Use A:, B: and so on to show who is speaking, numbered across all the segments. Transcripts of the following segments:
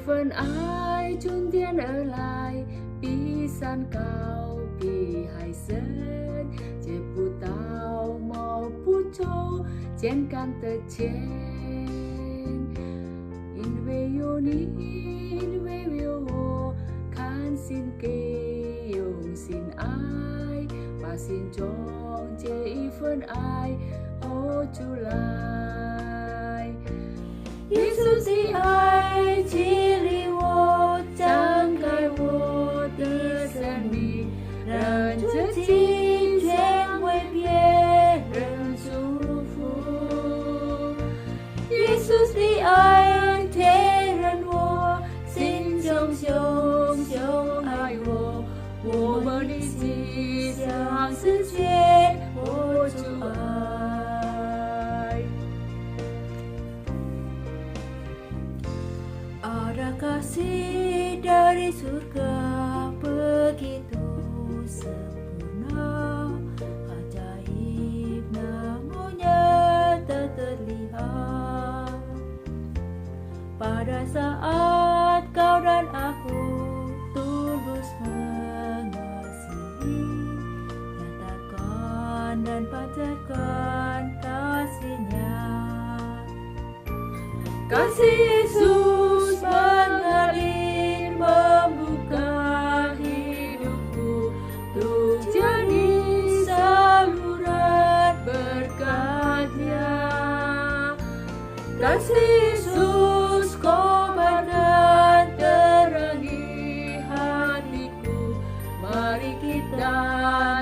A: phần ai chun tiên ở lại bi san cao bi hai sơn chế pu tao mò pu châu trên can tơ trên in về yo ni in về yo khan xin kê yong xin ai và xin chong chế phần ai ô chu lai Yesus di ai chỉ li wo chẳng cái wo tư san mi rằng chớ chi chuyện quay bia rằng祝福 Yesus di ai thế rằng wo xin chong chong chong ai wo 我们的吉祥世界我主爱 Ada kasih dari surga begitu sempurna, ajaib namanya tak terlihat. Pada saat kau dan aku tulus mengasihi, nyatakan dan panjatkan kasih-Nya. Kasih Yesus mengalir membuka hidupku untuk jadi saluran berkat-Nya. Kasih Yesus kobarkan terangi hatiku, mari kita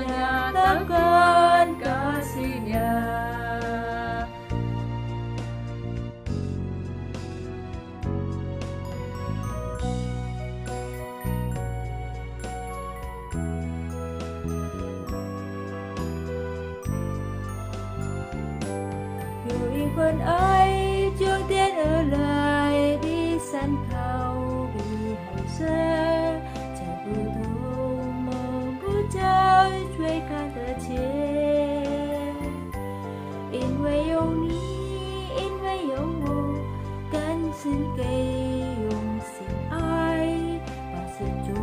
A: nyatakan kasih-Nya. Phần ai cho tiên ở lại đi săn khao vì hậu sẽ chẳng vừa đâu mong bút trái chuối ca tờ chế in về yêu ní in về yêu ngô cánh xin cây dùng xin ai và sự chú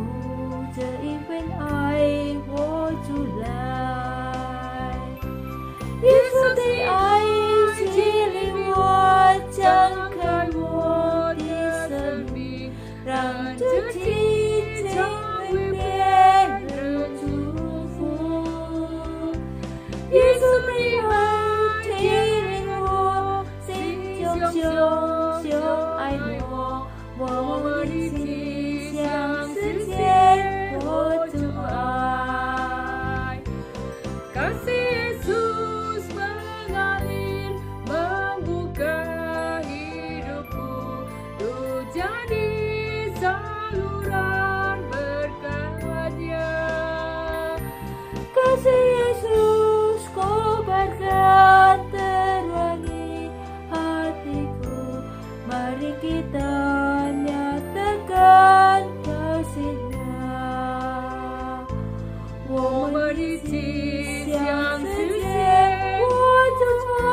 A: chờ in bên ai vô chú lại Yesus thì ai chẳng cần một đi sân mi rằng trước khi trong người biết được祝福 Yesus đi học thì linh hồn xin chồng chồng chồng ai hồ vô đi xin chẳng sự chết của chúng ai kasih Yesus mengalir membuka jadi saluran berkat-Nya. Kasih Yesus kobarkan terangi hatiku, mari kita nyatakan kasih-Nya. 我们的吉祥世界我主爱。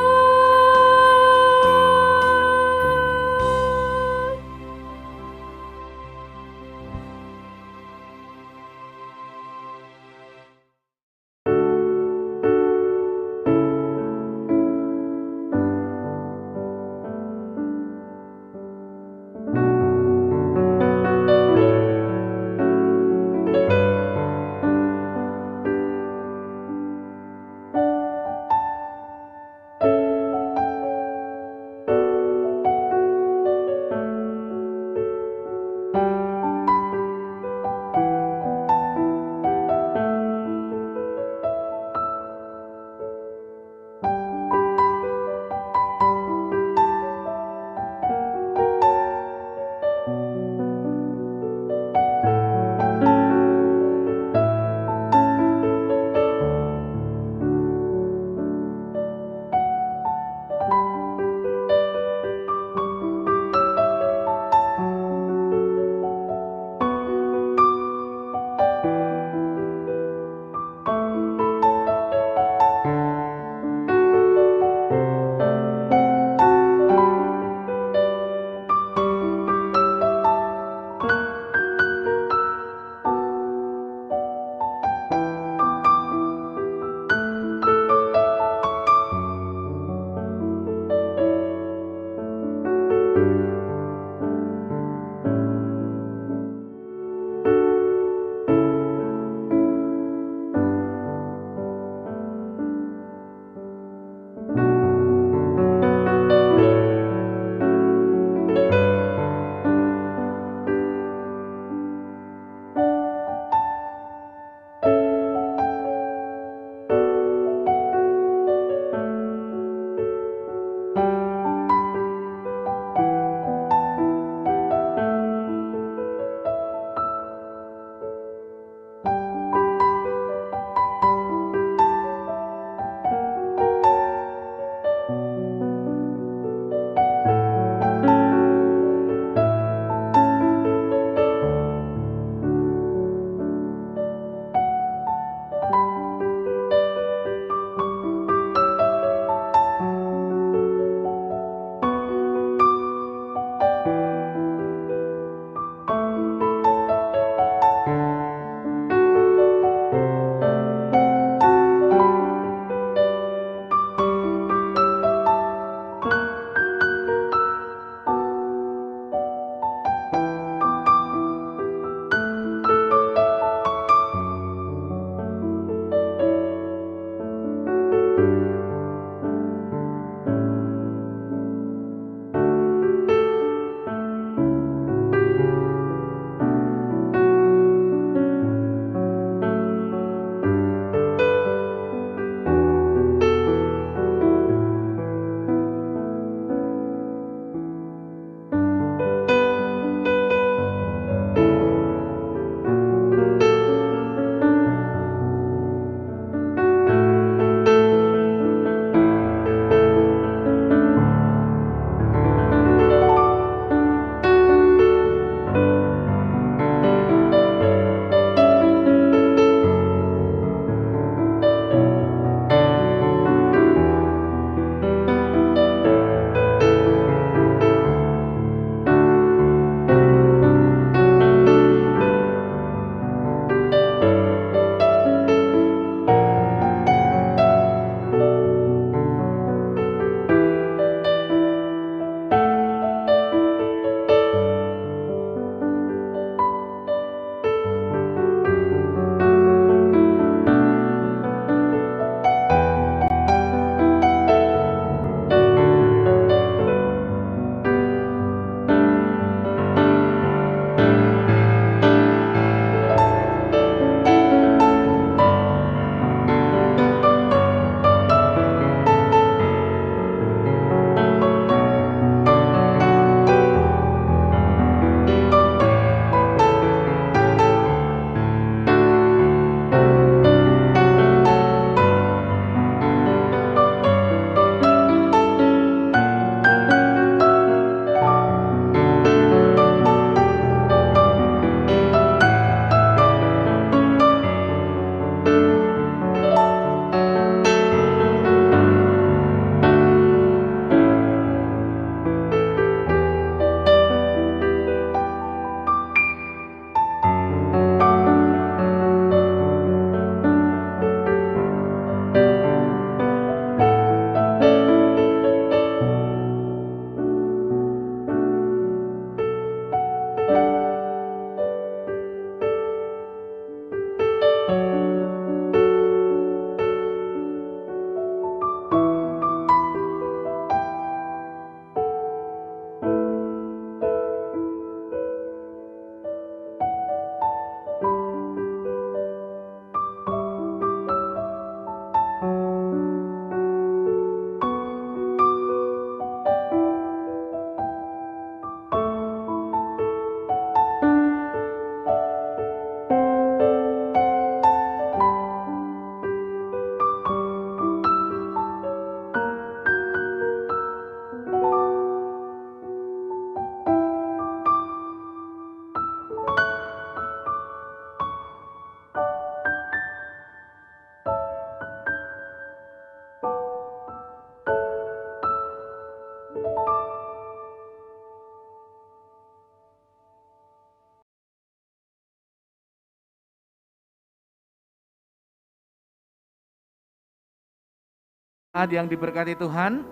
B: Yang diberkati Tuhan,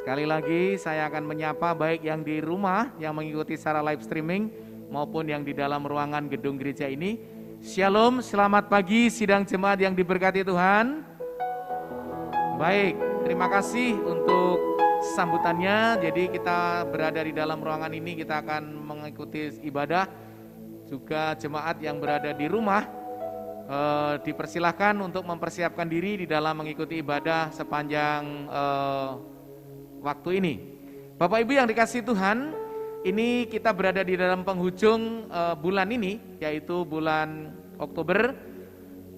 B: sekali lagi saya akan menyapa baik yang di rumah yang mengikuti secara live streaming maupun yang di dalam ruangan gedung gereja ini. Shalom, selamat pagi sidang jemaat yang diberkati Tuhan. Baik, terima kasih untuk sambutannya. Jadi kita berada di dalam ruangan ini, kita akan mengikuti ibadah. Juga jemaat yang berada di rumah dipersilahkan untuk mempersiapkan diri di dalam mengikuti ibadah sepanjang waktu ini. Bapak Ibu yang dikasihi Tuhan, ini kita berada di dalam penghujung bulan ini, yaitu bulan Oktober,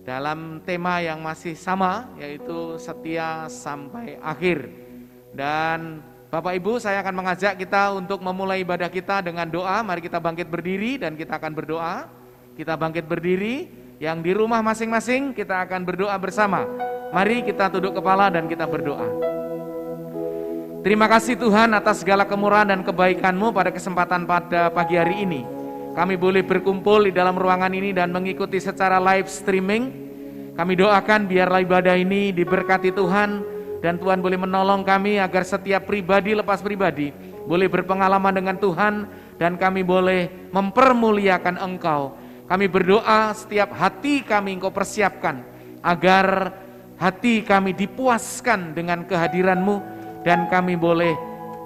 B: dalam tema yang masih sama, yaitu setia sampai akhir. Dan Bapak Ibu, saya akan mengajak kita untuk memulai ibadah kita dengan doa. Mari kita bangkit berdiri dan kita akan berdoa. Kita bangkit berdiri. Yang di rumah masing-masing kita akan berdoa bersama. Mari kita tunduk kepala dan kita berdoa. Terima kasih Tuhan atas segala kemurahan dan kebaikan-Mu pada kesempatan pada pagi hari ini. Kami boleh berkumpul di dalam ruangan ini dan mengikuti secara live streaming. Kami doakan biarlah ibadah ini diberkati Tuhan dan Tuhan boleh menolong kami agar setiap pribadi lepas pribadi boleh berpengalaman dengan Tuhan dan kami boleh mempermuliakan Engkau. Kami berdoa setiap hati kami Engkau persiapkan agar hati kami dipuaskan dengan kehadiran-Mu dan kami boleh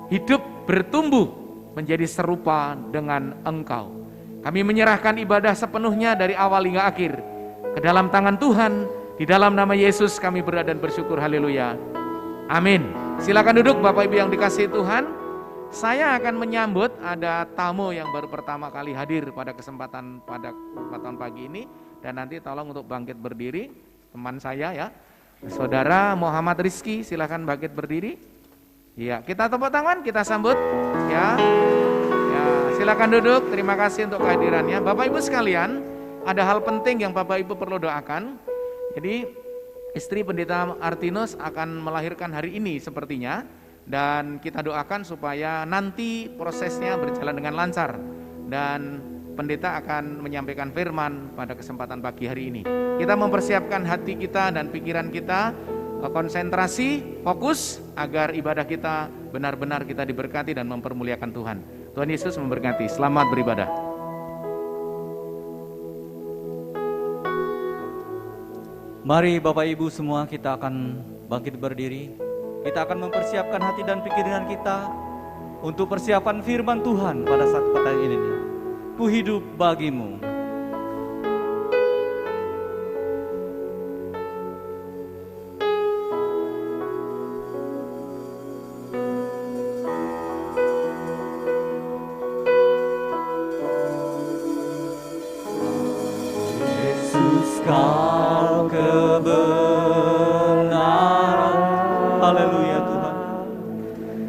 B: hidup bertumbuh menjadi serupa dengan Engkau. Kami menyerahkan ibadah sepenuhnya dari awal hingga akhir ke dalam tangan Tuhan. Di dalam nama Yesus kami berdoa dan bersyukur. Haleluya. Amin. Silakan duduk Bapak Ibu yang dikasihi Tuhan. Saya akan menyambut ada tamu yang baru pertama kali hadir pada kesempatan pagi ini. Dan nanti tolong untuk bangkit berdiri, teman saya ya, Saudara Muhammad Rizky, silakan bangkit berdiri. Ya, kita tepuk tangan, kita sambut. Ya, silakan duduk. Terima kasih untuk kehadirannya. Bapak Ibu sekalian, ada hal penting yang Bapak Ibu perlu doakan. Jadi istri Pendeta Artinus akan melahirkan hari ini sepertinya. Dan kita doakan supaya nanti prosesnya berjalan dengan lancar dan pendeta akan menyampaikan firman pada kesempatan pagi hari ini. Kita mempersiapkan hati kita dan pikiran kita, konsentrasi, fokus agar ibadah kita benar-benar kita diberkati dan mempermuliakan Tuhan. Tuhan Yesus memberkati. Selamat beribadah.
C: Mari Bapak Ibu semua kita akan bangkit berdiri. Kita akan mempersiapkan hati dan pikiran kita untuk persiapan firman Tuhan pada saat petang ini. Ku hidup bagimu. Yesus kau kebenaran. Haleluya Tuhan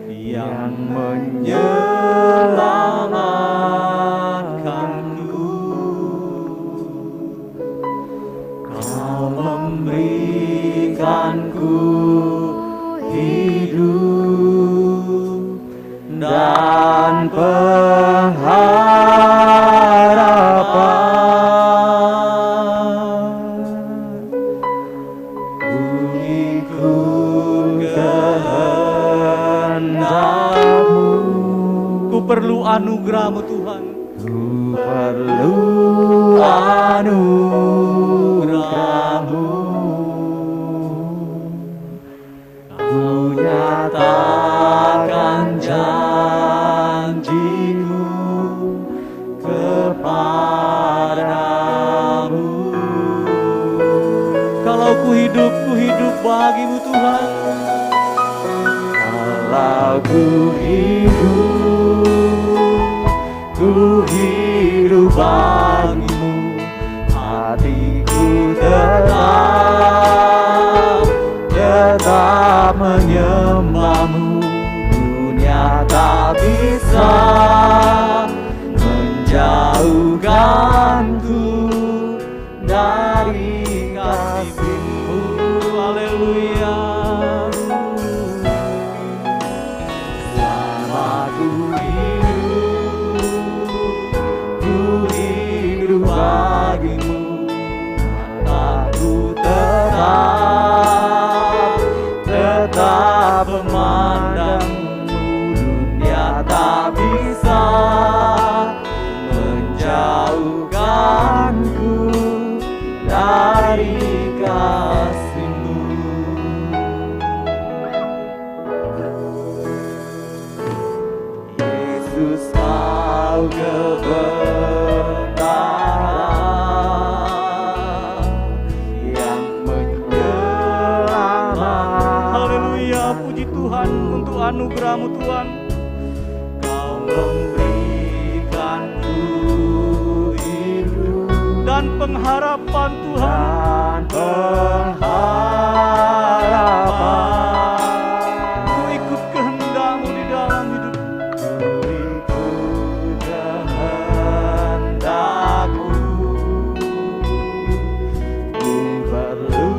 C: yang menyelamatkanku. Kau memberikanku hidup dan pengharapan. Perlu anugerah-Mu Tuhan.
D: Ku perlu anugerah-Mu. Ku nyatakan janji-Mu kepadamu.
C: Kalau ku hidup bagi-Mu Tuhan.
D: Kalau ku hidup bagi-Mu, hatiku tetap menyembah-Mu. Dunia tak bisa menjauhkanku dari kasih-Mu.
C: Haleluya.
D: Selama ku hidup bagi-Mu, mataku tetap memandang-Mu. Dunia tak bisa menjauhkanku dari kasih-Mu. Yesus, Kau kebenaran yang menyelamatkan.
C: Haleluya, puji Tuhan untuk anugerah-Mu Tuhan.
D: Kau memberikanku hidup
C: Dan pengharapan Tuhan.
D: dan pengharapan.
C: Ku ikut kehendak-Mu di dalam hidup.
D: Ikut kehendakmu. Ku perlu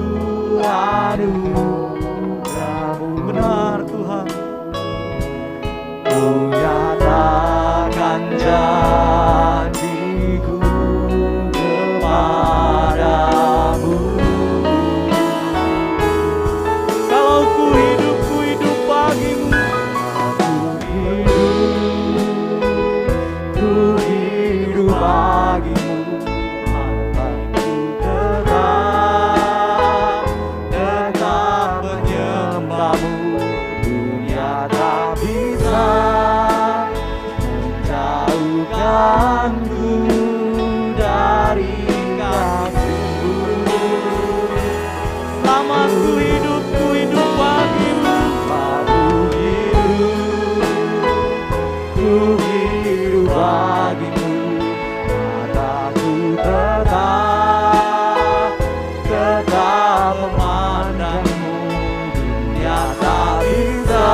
D: anugerah-Mu.
C: Benar Tuhan.
D: Ku nyatakan janji-Ku kepadamu.
C: Kalau ku hidup bagi-Mu.
D: Ku hidup bagi-Mu, hatiku tetap menyembah-Mu. Dunia tak bisa menjauhkanku dari kasih-Mu.
C: Selama ku hidup bagi-Mu.
D: Ku hidup bagi-Mu, mataku tetap memandang-Mu. Dunia tak bisa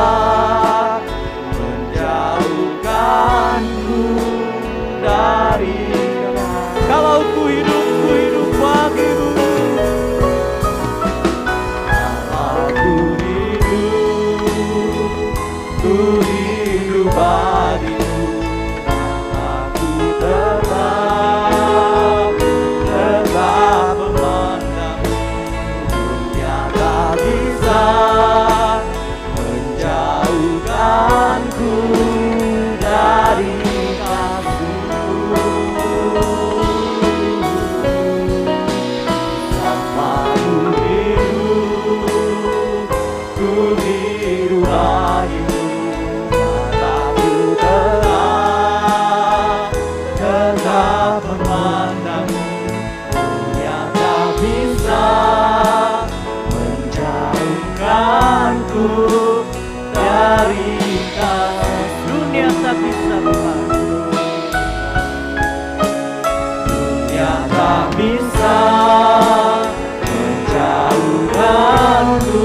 D: menjauhkanku dari kasih-Mu.
C: Kalau ku hidup bagi-Mu.
D: Ku hidup bagi-Mu, mataku tetap memandang-Mu. Dunia tak bisa menjauhkanku dari kasih-Mu. Selama ku hidup bagi-Mu, mataku tetap memandang-Mu. Dunia tak bisa menjauhkanku dari kasih.
C: Dunia tak bisa Tuhan.
D: Dunia tak bisa menjauhkanku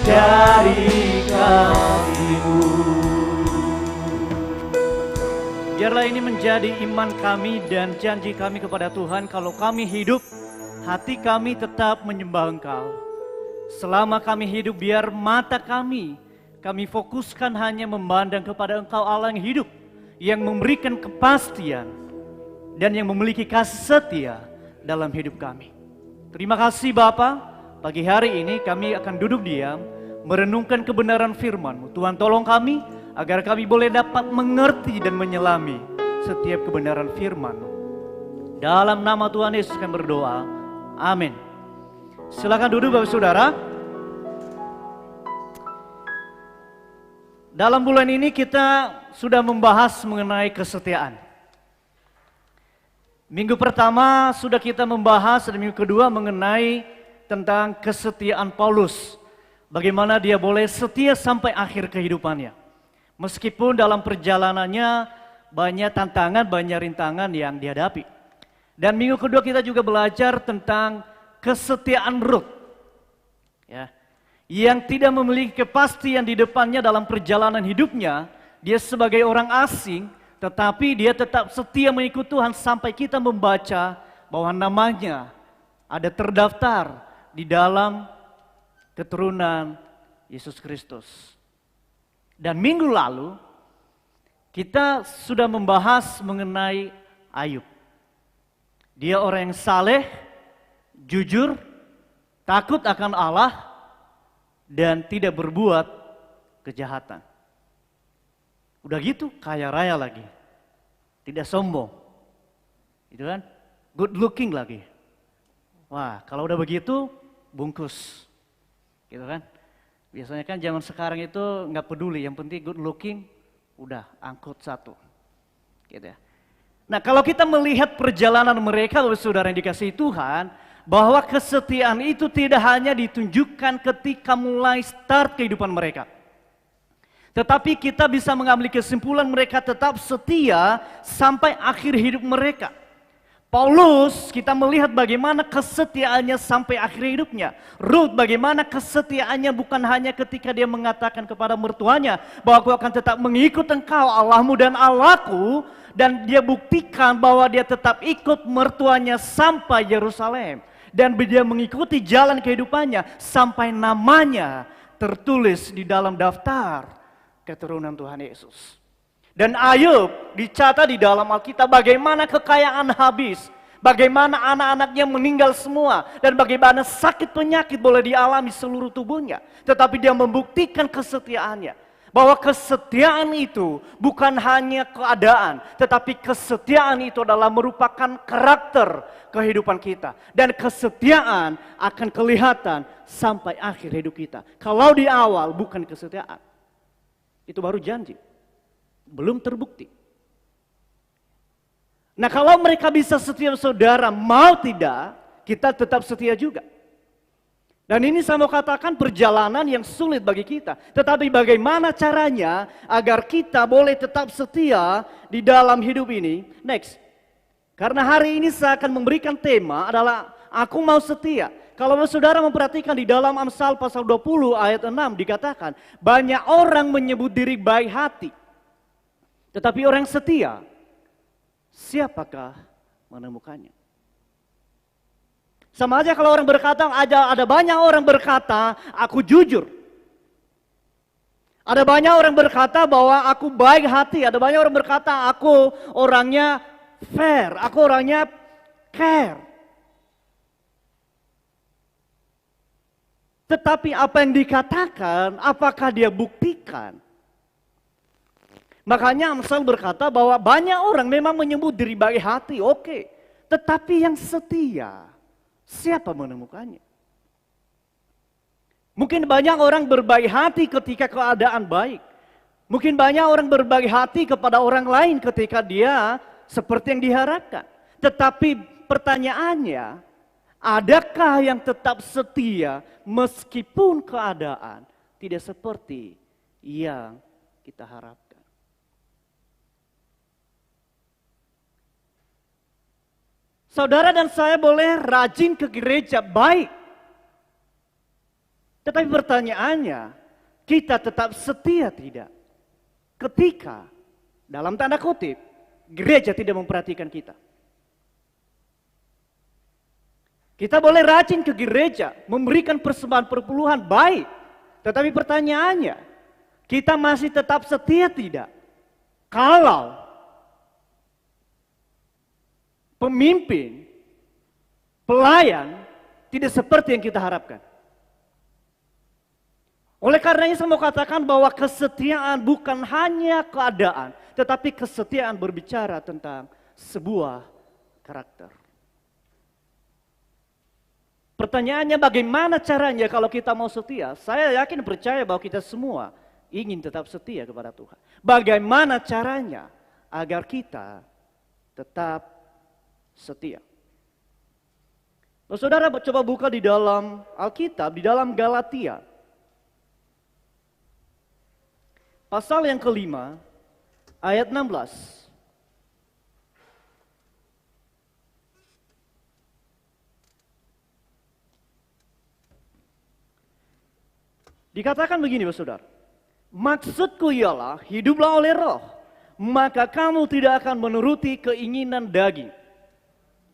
D: dari kasih-Mu.
C: Biarlah ini menjadi iman kami dan janji kami kepada Tuhan. Kalau kami hidup, hati kami tetap menyembah Engkau. Selama kami hidup, biar mata kami fokuskan hanya memandang kepada Engkau Allah yang hidup, yang memberikan kepastian dan yang memiliki kasih setia dalam hidup kami. Terima kasih Bapa, pagi hari ini kami akan duduk diam, merenungkan kebenaran firman-Mu. Tuhan tolong kami,
D: agar kami boleh dapat mengerti dan menyelami setiap kebenaran firman. Dalam nama Tuhan Yesus kami berdoa. Amin. Silakan duduk Bapak Saudara. Dalam bulan ini kita sudah membahas mengenai kesetiaan. Minggu pertama sudah kita membahas dan minggu kedua mengenai tentang kesetiaan Paulus. Bagaimana dia boleh setia sampai akhir kehidupannya. Meskipun dalam perjalanannya banyak tantangan, banyak rintangan yang dihadapi. Dan minggu kedua kita juga belajar tentang kesetiaan Rut. Ya. Yang tidak memiliki kepastian di depannya dalam perjalanan hidupnya. Dia sebagai orang asing, tetapi dia tetap setia mengikut Tuhan sampai kita membaca bahwa namanya ada terdaftar di dalam keturunan Yesus Kristus. Dan minggu lalu kita sudah membahas mengenai Ayub. Dia orang yang saleh, jujur, takut akan Allah, dan tidak berbuat kejahatan. Udah gitu kaya raya lagi. Tidak sombong. Itu kan? Good looking lagi. Wah, kalau udah begitu bungkus. Gitu kan? Biasanya kan zaman sekarang itu nggak peduli, yang penting good looking, udah angkut satu. Gitu ya. Nah, kalau kita melihat perjalanan mereka, saudara yang dikasihi Tuhan, bahwa kesetiaan itu tidak hanya ditunjukkan ketika mulai start kehidupan mereka. Tetapi kita bisa mengambil kesimpulan mereka tetap setia sampai akhir hidup mereka. Paulus, kita melihat bagaimana kesetiaannya sampai akhir hidupnya. Rut, bagaimana kesetiaannya bukan hanya ketika dia mengatakan kepada mertuanya bahwa aku akan tetap mengikut engkau, Allahmu dan Allahku. Dan dia buktikan bahwa dia tetap ikut mertuanya sampai Yerusalem. Dan dia mengikuti jalan kehidupannya sampai namanya tertulis di dalam daftar keturunan Tuhan Yesus. Dan Ayub dicatat di dalam Alkitab bagaimana kekayaan habis, bagaimana anak-anaknya meninggal semua, dan bagaimana sakit penyakit boleh dialami seluruh tubuhnya. Tetapi dia membuktikan kesetiaannya, bahwa kesetiaan itu bukan hanya keadaan, tetapi kesetiaan itu adalah merupakan karakter kehidupan kita. Dan kesetiaan akan kelihatan sampai akhir hidup kita. Kalau di awal bukan kesetiaan, itu baru janji, belum terbukti. Nah, kalau mereka bisa setia saudara, mau tidak, kita tetap setia juga. Dan ini saya mau katakan perjalanan yang sulit bagi kita. Tetapi bagaimana caranya agar kita boleh tetap setia di dalam hidup ini? Next. Karena hari ini saya akan memberikan tema adalah aku mau setia. Kalau saudara memperhatikan di dalam Amsal pasal 20 ayat 6 dikatakan, banyak orang menyebut diri baik hati. Tetapi orang setia, siapakah menemukannya? Sama aja kalau orang berkata, ada banyak orang berkata, aku jujur. Ada banyak orang berkata bahwa aku baik hati. Ada banyak orang berkata, aku orangnya fair, aku orangnya care. Tetapi apa yang dikatakan, apakah dia buktikan? Makanya Amsal berkata bahwa banyak orang memang menyebut diri baik hati, oke. Tetapi yang setia, siapa menemukannya? Mungkin banyak orang berbaik hati ketika keadaan baik. Mungkin banyak orang berbaik hati kepada orang lain ketika dia seperti yang diharapkan. Tetapi pertanyaannya, adakah yang tetap setia meskipun keadaan tidak seperti yang kita harapkan? Saudara dan saya boleh rajin ke gereja, baik. Tetapi pertanyaannya, kita tetap setia tidak? Ketika, dalam tanda kutip, gereja tidak memperhatikan kita. Kita boleh rajin ke gereja, memberikan persembahan perpuluhan, baik. Tetapi pertanyaannya, kita masih tetap setia tidak? Kalau pemimpin, pelayan tidak seperti yang kita harapkan. Oleh karenanya saya mau katakan bahwa kesetiaan bukan hanya keadaan, tetapi kesetiaan berbicara tentang sebuah karakter. Pertanyaannya bagaimana caranya kalau kita mau setia? Saya yakin percaya bahwa kita semua ingin tetap setia kepada Tuhan. Bagaimana caranya agar kita tetap setia? Saudara coba buka di dalam Alkitab, di dalam Galatia. Pasal yang kelima, ayat 16. Dikatakan begini, saudara. Maksudku ialah hiduplah oleh roh, maka kamu tidak akan menuruti keinginan daging.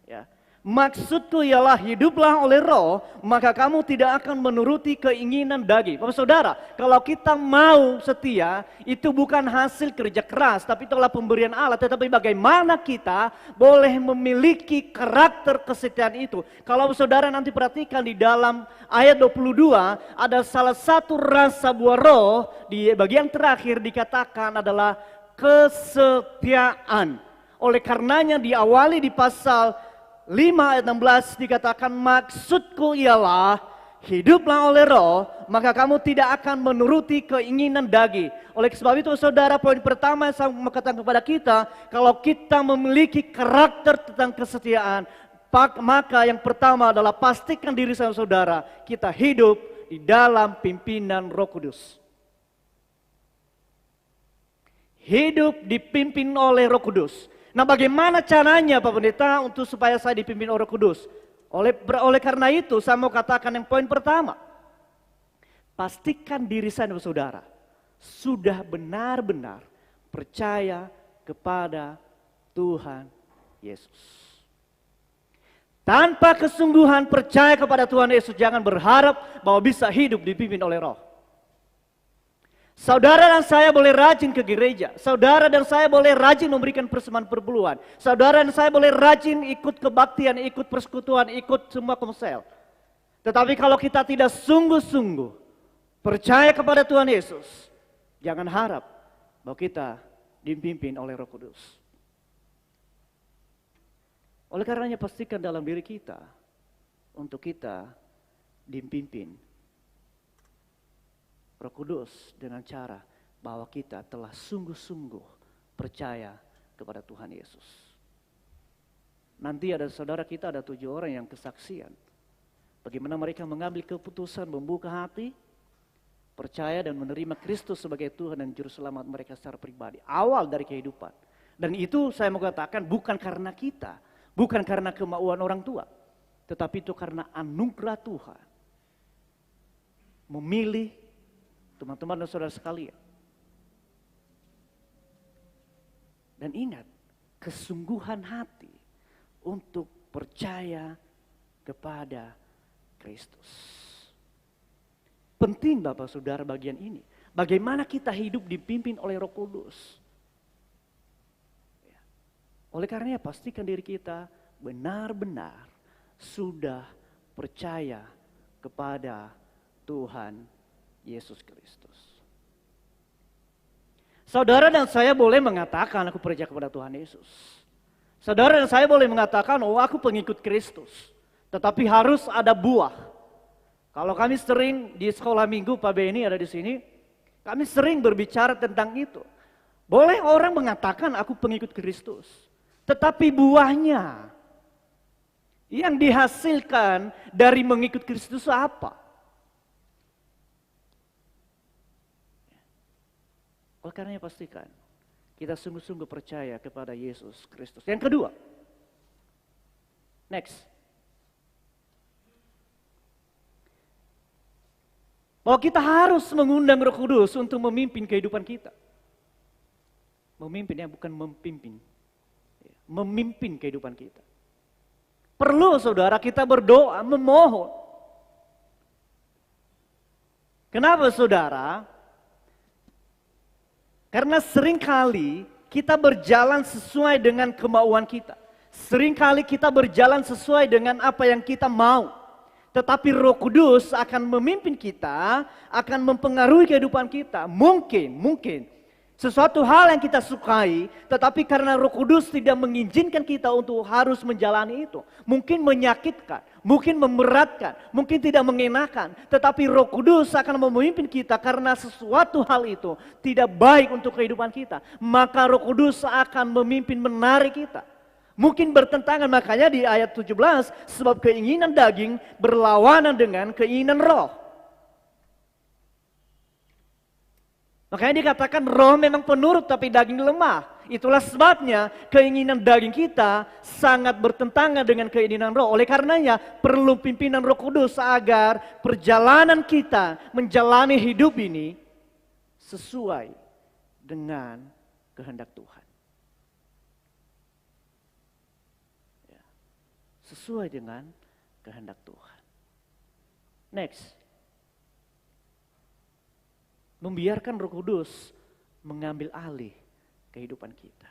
D: Ya. Maksudku ialah hiduplah oleh roh, maka kamu tidak akan menuruti keinginan daging. Bapak saudara, kalau kita mau setia, itu bukan hasil kerja keras, tapi itu adalah pemberian Allah. Tetapi bagaimana kita boleh memiliki karakter kesetiaan itu. Kalau saudara nanti perhatikan di dalam ayat 22, ada salah satu rasa buah roh, di bagian terakhir dikatakan adalah kesetiaan. Oleh karenanya diawali di pasal 5 ayat 16 dikatakan maksudku ialah hiduplah oleh roh, maka kamu tidak akan menuruti keinginan daging. Oleh sebab itu saudara, poin pertama yang saya mau katakan kepada kita, kalau kita memiliki karakter tentang kesetiaan, maka yang pertama adalah pastikan diri saudara, kita hidup di dalam pimpinan Roh Kudus. Hidup dipimpin oleh Roh Kudus. Nah, bagaimana caranya Pak Pendeta untuk supaya saya dipimpin oleh Roh Kudus? Oleh karena itu saya mau katakan yang poin pertama. Pastikan diri saya dan saudara sudah benar-benar percaya kepada Tuhan Yesus. Tanpa kesungguhan percaya kepada Tuhan Yesus, jangan berharap bahwa bisa hidup dipimpin oleh Roh. Saudara dan saya boleh rajin ke gereja. Saudara dan saya boleh rajin memberikan persembahan perpuluhan. Saudara dan saya boleh rajin ikut kebaktian, ikut persekutuan, ikut semua komsel. Tetapi kalau kita tidak sungguh-sungguh percaya kepada Tuhan Yesus, jangan harap bahwa kita dipimpin oleh Roh Kudus. Oleh karenanya pastikan dalam diri kita untuk kita dipimpin Roh Kudus dengan cara bahwa kita telah sungguh-sungguh percaya kepada Tuhan Yesus. Nanti ada saudara kita, ada 7 orang yang kesaksian. Bagaimana mereka mengambil keputusan membuka hati, percaya dan menerima Kristus sebagai Tuhan dan Juru Selamat mereka secara pribadi. Awal dari kehidupan. Dan itu saya mau katakan bukan karena kita, bukan karena kemauan orang tua, tetapi itu karena anugerah Tuhan. Memilih teman-teman dan saudara sekalian. Dan ingat, kesungguhan hati untuk percaya kepada Kristus. Penting Bapak Saudara bagian ini. Bagaimana kita hidup dipimpin oleh Roh Kudus. Oleh karenanya pastikan diri kita benar-benar sudah percaya kepada Tuhan Yesus Kristus. Saudara dan saya boleh mengatakan aku percaya kepada Tuhan Yesus. Saudara dan saya boleh mengatakan oh aku pengikut Kristus. Tetapi harus ada buah. Kalau kami sering di sekolah minggu, Pak Beni ada di sini, kami sering berbicara tentang itu. Boleh orang mengatakan aku pengikut Kristus. Tetapi buahnya yang dihasilkan dari mengikut Kristus apa? Oleh karenanya pastikan kita sungguh-sungguh percaya kepada Yesus Kristus. Yang kedua, next. Bahwa kita harus mengundang Roh Kudus untuk memimpin kehidupan kita. Memimpin ya, bukan memimpin. Memimpin kehidupan kita. Perlu saudara kita berdoa, memohon. Kenapa saudara? Karena seringkali kita berjalan sesuai dengan kemauan kita. Seringkali kita berjalan sesuai dengan apa yang kita mau. Tetapi Roh Kudus akan memimpin kita, akan mempengaruhi kehidupan kita. Mungkin sesuatu hal yang kita sukai, tetapi karena Roh Kudus tidak mengizinkan kita untuk harus menjalani itu. Mungkin menyakitkan, mungkin memberatkan, mungkin tidak mengenakan. Tetapi Roh Kudus akan memimpin kita karena sesuatu hal itu tidak baik untuk kehidupan kita. Maka Roh Kudus akan memimpin, menarik kita. Mungkin bertentangan, makanya di ayat 17, sebab keinginan daging berlawanan dengan keinginan roh. Makanya dikatakan roh memang penurut tapi daging lemah. Itulah sebabnya keinginan daging kita sangat bertentangan dengan keinginan roh. Oleh karenanya perlu pimpinan Roh Kudus agar perjalanan kita menjalani hidup ini sesuai dengan kehendak Tuhan. Ya, sesuai dengan kehendak Tuhan. Next. Membiarkan Roh Kudus mengambil alih kehidupan kita.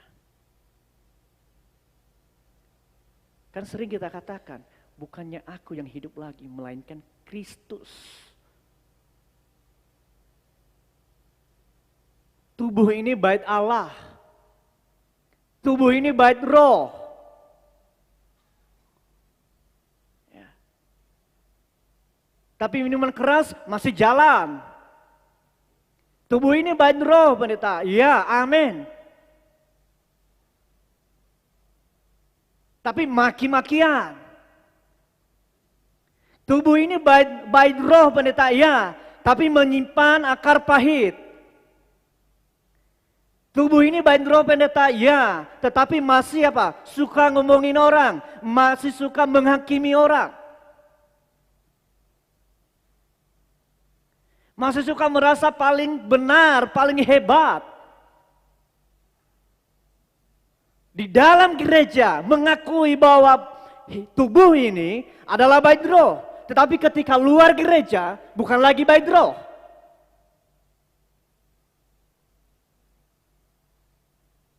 D: Kan sering kita katakan, bukannya aku yang hidup lagi, melainkan Kristus. Tubuh ini bait Allah. Tubuh ini bait Roh. Ya. Tapi minuman keras masih jalan. Tubuh ini bait Roh, pendeta. Ya, amin. Tapi maki-makian. Tubuh ini bait Roh, pendeta. Ya, tapi menyimpan akar pahit. Tubuh ini bait Roh, pendeta. Ya, tetapi masih apa? Suka ngomongin orang, masih suka menghakimi orang. Masih suka merasa paling benar, paling hebat. Di dalam gereja mengakui bahwa tubuh ini adalah bait Roh. Tetapi ketika luar gereja bukan lagi bait Roh.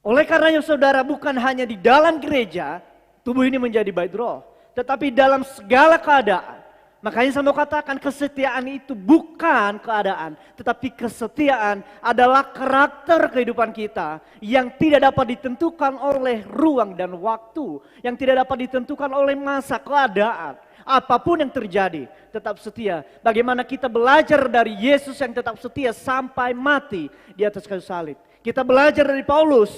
D: Oleh karenanya saudara, bukan hanya di dalam gereja tubuh ini menjadi bait Roh. Tetapi dalam segala keadaan. Makanya saya mau katakan kesetiaan itu bukan keadaan. Tetapi kesetiaan adalah karakter kehidupan kita. Yang tidak dapat ditentukan oleh ruang dan waktu. Yang tidak dapat ditentukan oleh masa, keadaan. Apapun yang terjadi tetap setia. Bagaimana kita belajar dari Yesus yang tetap setia sampai mati di atas kayu salib. Kita belajar dari Paulus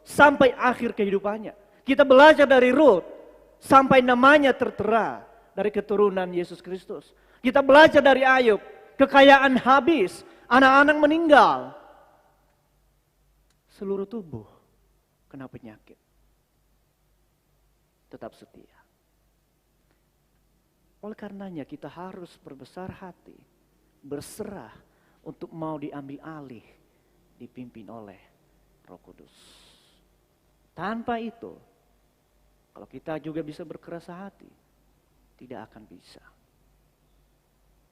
D: sampai akhir kehidupannya. Kita belajar dari Rut sampai namanya tertera dari keturunan Yesus Kristus. Kita belajar dari Ayub, kekayaan habis, anak-anak meninggal. Seluruh tubuh kena penyakit. Tetap setia. Oleh karenanya kita harus berbesar hati, berserah untuk mau diambil alih, dipimpin oleh Roh Kudus. Tanpa itu, kalau kita juga bisa berkeras hati, tidak akan bisa.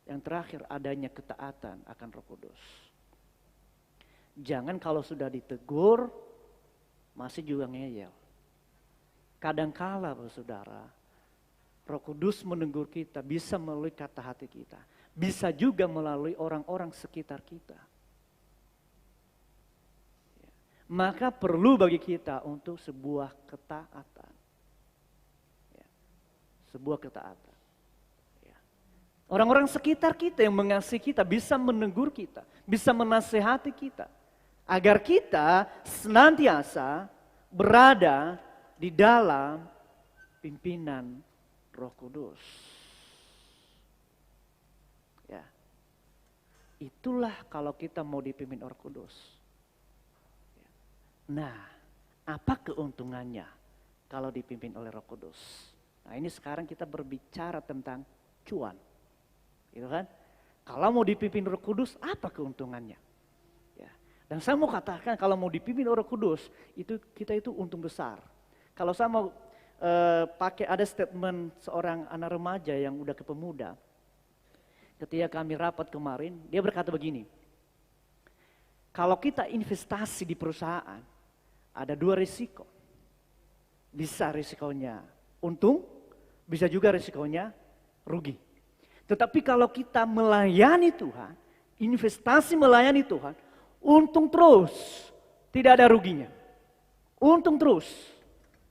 D: Yang terakhir adanya ketaatan akan Roh Kudus. Jangan kalau sudah ditegur masih juga ngeyel. Kadangkala saudara, Roh Kudus menegur kita bisa melalui kata hati kita. Bisa juga melalui orang-orang sekitar kita. Maka perlu bagi kita untuk sebuah ketaatan. Sebuah ketaatan. Orang-orang sekitar kita yang mengasihi kita bisa menegur kita, bisa menasehati kita. Agar kita senantiasa berada di dalam pimpinan Roh Kudus. Ya. Itulah kalau kita mau dipimpin Roh Kudus. Nah, apa keuntungannya kalau dipimpin oleh Roh Kudus? Nah ini sekarang kita berbicara tentang cuan. Gitu kan? Kalau mau dipimpin Roh Kudus, apa keuntungannya? Ya. Dan saya mau katakan kalau mau dipimpin Roh Kudus, itu kita itu untung besar. Kalau saya mau pakai ada statement seorang anak remaja yang udah ke pemuda. Ketika kami rapat kemarin, dia berkata begini. Kalau kita investasi di perusahaan, ada dua risiko. Bisa risikonya untung, bisa juga risikonya rugi. Tetapi kalau kita melayani Tuhan, investasi melayani Tuhan, untung terus, tidak ada ruginya. Untung terus,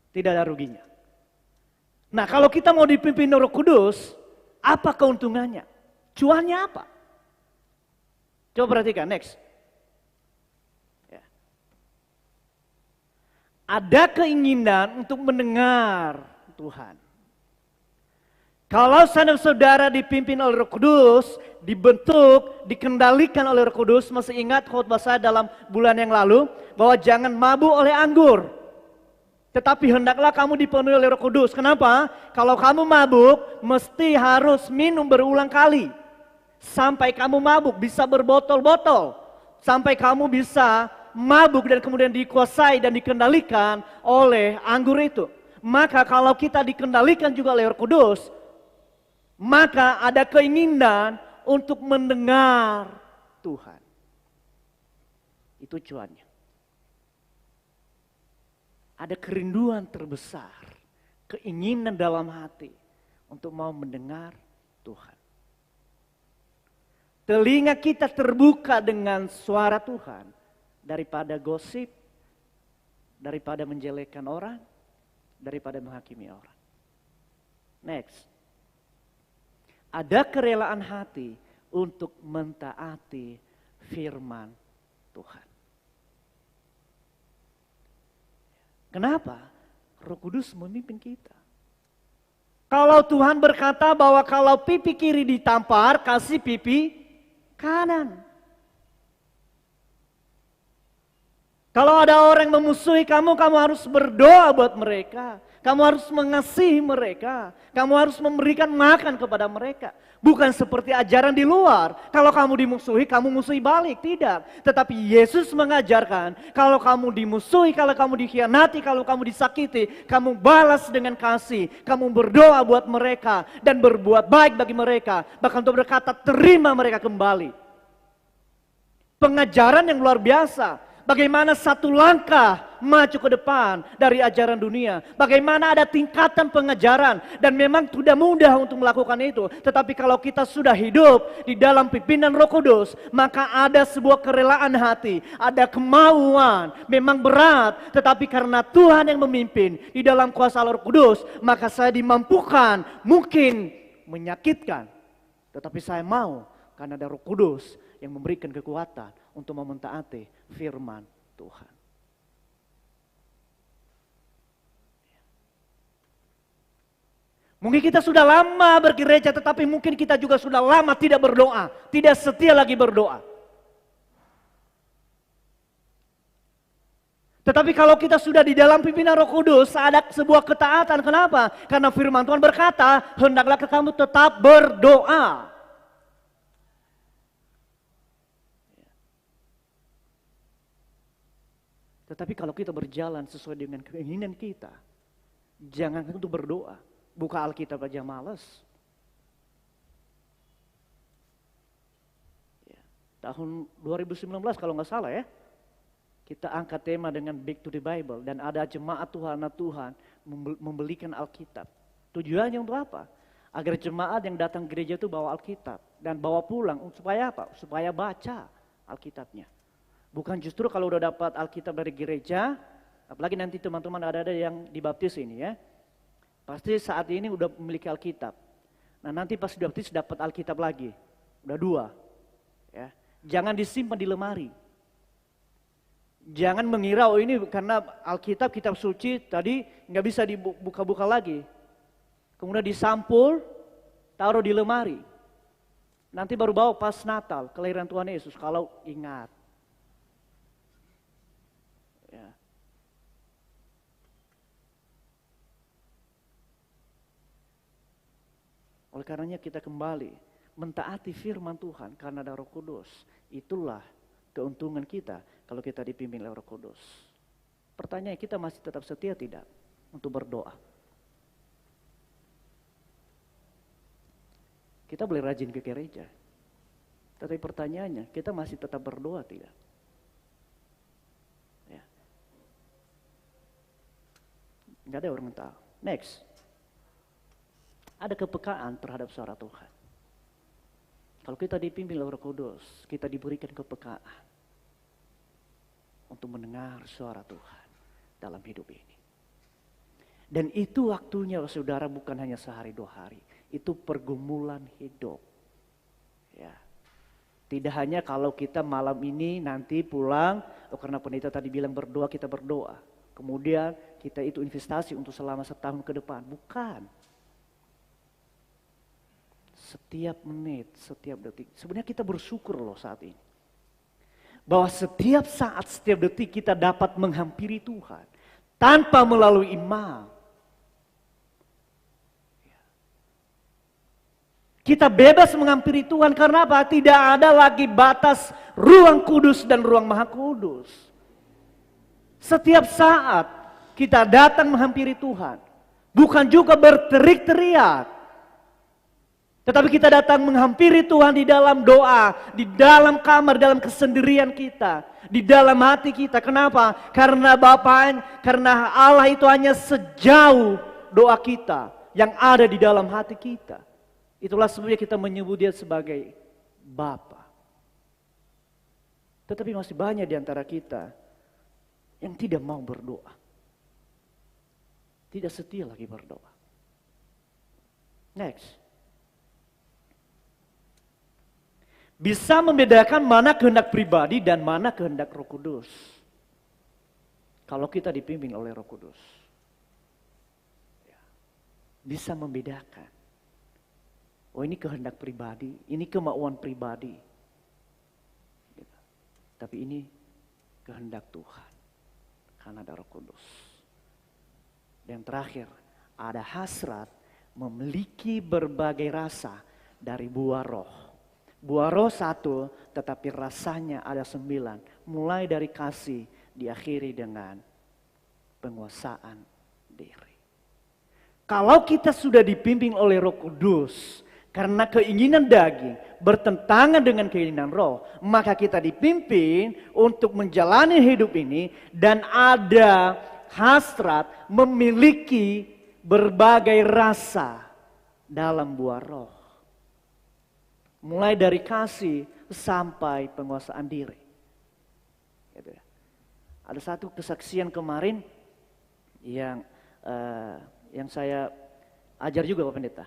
D: tidak ada ruginya. Nah, kalau kita mau dipimpin Roh Kudus, apa keuntungannya? Cuannya apa? Coba perhatikan, next. Ya. Ada keinginan untuk mendengar Tuhan. Kalau saudara dipimpin oleh Roh Kudus, dibentuk, dikendalikan oleh Roh Kudus, masih ingat khotbah saya dalam bulan yang lalu, bahwa jangan mabuk oleh anggur. Tetapi hendaklah kamu dipenuhi oleh Roh Kudus. Kenapa? Kalau kamu mabuk, mesti harus minum berulang kali. Sampai kamu mabuk, bisa berbotol-botol. Sampai kamu bisa mabuk dan kemudian dikuasai dan dikendalikan oleh anggur itu. Maka kalau kita dikendalikan juga oleh Roh Kudus, maka ada keinginan untuk mendengar Tuhan. Itu cuannya. Ada kerinduan terbesar, keinginan dalam hati untuk mau mendengar Tuhan. Telinga kita terbuka dengan suara Tuhan daripada gosip, daripada menjelekkan orang, daripada menghakimi orang. Next. Ada kerelaan hati untuk mentaati firman Tuhan. Kenapa? Roh Kudus memimpin kita. Kalau Tuhan berkata bahwa kalau pipi kiri ditampar, kasih pipi kanan. Kalau ada orang yang memusuhi kamu, kamu harus berdoa buat mereka. Kamu harus mengasihi mereka. Kamu harus memberikan makan kepada mereka. Bukan seperti ajaran di luar. Kalau kamu dimusuhi, kamu musuhi balik. Tidak. Tetapi Yesus mengajarkan, kalau kamu dimusuhi, kalau kamu dikhianati, kalau kamu disakiti, kamu balas dengan kasih. Kamu berdoa buat mereka dan berbuat baik bagi mereka. Bahkan untuk berkata, terima mereka kembali. Pengajaran yang luar biasa. Bagaimana satu langkah maju ke depan dari ajaran dunia. Bagaimana ada tingkatan pengajaran. Dan memang tidak mudah untuk melakukan itu. Tetapi kalau kita sudah hidup di dalam pimpinan Roh Kudus, maka ada sebuah kerelaan hati. Ada kemauan. Memang berat. Tetapi karena Tuhan yang memimpin di dalam kuasa Roh Kudus, maka saya dimampukan. Mungkin menyakitkan. Tetapi saya mau karena ada Roh Kudus yang memberikan kekuatan untuk mentaati firman Tuhan. Mungkin kita sudah lama bergereja, tetapi mungkin kita juga sudah lama tidak berdoa, tidak setia lagi berdoa. Tetapi kalau kita sudah di dalam pimpinan Roh Kudus, ada sebuah ketaatan. Kenapa? Karena firman Tuhan berkata, hendaklah kamu tetap berdoa. Tetapi kalau kita berjalan sesuai dengan keinginan kita, jangan untuk berdoa. Buka Alkitab aja malas. Ya, tahun 2019 kalau nggak salah ya, kita angkat tema dengan Back to the Bible. Dan ada jemaat Tuhan, anak Tuhan membelikan Alkitab. Tujuannya untuk apa? Agar jemaat yang datang gereja itu bawa Alkitab. Dan bawa pulang, supaya apa? Supaya baca Alkitabnya. Bukan justru kalau udah dapat Alkitab dari gereja, apalagi nanti teman-teman ada yang dibaptis ini ya. Pasti saat ini udah memiliki Alkitab. Nah nanti pas dibaptis dapat Alkitab lagi. Udah 2. Ya. Jangan disimpan di lemari. Jangan mengira oh ini karena Alkitab, kitab suci tadi nggak bisa dibuka-buka lagi. Kemudian disampul, taruh di lemari. Nanti baru bawa pas Natal, kelahiran Tuhan Yesus kalau ingat. Oleh karenanya kita kembali mentaati firman Tuhan karena ada Roh Kudus. Itulah keuntungan kita kalau kita dipimpin oleh Roh Kudus. Pertanyaan, kita masih tetap setia tidak untuk berdoa? Kita boleh rajin ke gereja. Tapi pertanyaannya, kita masih tetap berdoa tidak? Ya. Nggak ada orang tahu. Next. Ada kepekaan terhadap suara Tuhan. Kalau kita dipimpin oleh Roh Kudus, kita diberikan kepekaan untuk mendengar suara Tuhan dalam hidup ini. Dan itu waktunya saudara bukan hanya sehari 2 hari. Itu pergumulan hidup. Ya. Tidak hanya kalau kita malam ini nanti pulang, karena pendeta tadi bilang berdoa, kita berdoa. Kemudian kita itu investasi untuk selama setahun ke depan. Bukan. Setiap menit, setiap detik. Sebenarnya kita bersyukur loh saat ini. Bahwa setiap saat, setiap detik kita dapat menghampiri Tuhan. Tanpa melalui imam. Kita bebas menghampiri Tuhan karena apa? Tidak ada lagi batas ruang kudus dan ruang maha kudus. Setiap saat kita datang menghampiri Tuhan. Bukan juga berteriak-teriak. Tetapi kita datang menghampiri Tuhan di dalam doa, di dalam kamar, dalam kesendirian kita, di dalam hati kita. Kenapa? Karena karena Allah itu hanya sejauh doa kita yang ada di dalam hati kita. Itulah sebabnya kita menyebut Dia sebagai Bapa. Tetapi masih banyak di antara kita yang tidak mau berdoa. Tidak setia lagi berdoa. Next. Bisa membedakan mana kehendak pribadi dan mana kehendak Roh Kudus. Kalau kita dipimpin oleh Roh Kudus. Bisa membedakan. Oh, ini kehendak pribadi, ini kemauan pribadi. Tapi ini kehendak Tuhan. Karena ada Roh Kudus. Dan terakhir, ada hasrat memiliki berbagai rasa dari buah roh. Buah roh 1, tetapi rasanya ada 9. Mulai dari kasih, diakhiri dengan penguasaan diri. Kalau kita sudah dipimpin oleh Roh Kudus, karena keinginan daging bertentangan dengan keinginan roh, maka kita dipimpin untuk menjalani hidup ini dan ada hasrat memiliki berbagai rasa dalam buah roh. Mulai dari kasih sampai penguasaan diri. Gitu ya. Ada satu kesaksian kemarin yang saya ajar juga Pak Pendeta.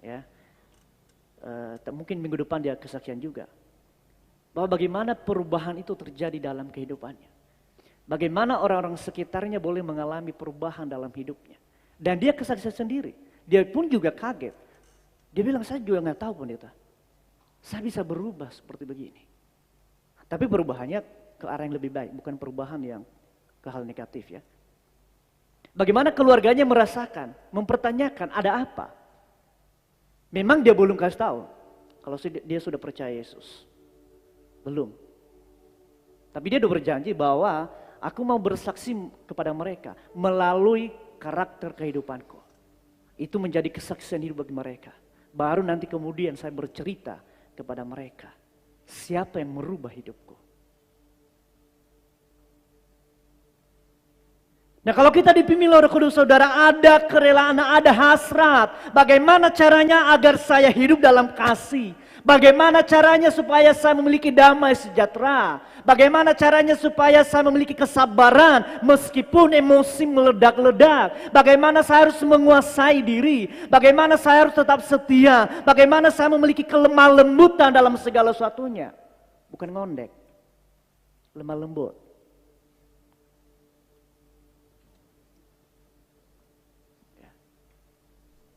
D: Ya. Mungkin minggu depan dia kesaksian juga. Bahwa bagaimana perubahan itu terjadi dalam kehidupannya. Bagaimana orang-orang sekitarnya boleh mengalami perubahan dalam hidupnya. Dan dia kesaksian sendiri. Dia pun juga kaget. Dia bilang, saya juga gak tahu Pendeta. Saya bisa berubah seperti begini. Tapi perubahannya ke arah yang lebih baik. Bukan perubahan yang ke hal negatif ya. Bagaimana keluarganya merasakan, mempertanyakan ada apa. Memang dia belum kasih tahu. Kalau dia sudah percaya Yesus. Belum. Tapi dia sudah berjanji bahwa aku mau bersaksi kepada mereka. Melalui karakter kehidupanku. Itu menjadi kesaksian hidup bagi mereka. Baru nanti kemudian saya bercerita kepada mereka. Siapa yang merubah hidupku. Nah kalau kita dipimpin oleh Roh Kudus saudara, ada kerelaan, ada hasrat. Bagaimana caranya agar saya hidup dalam kasih. Bagaimana caranya supaya saya memiliki damai sejahtera. Bagaimana caranya supaya saya memiliki kesabaran meskipun emosi meledak-ledak. Bagaimana saya harus menguasai diri. Bagaimana saya harus tetap setia. Bagaimana saya memiliki kelemah lembutan dalam segala sesuatunya. Bukan ngondek. Lemah lembut.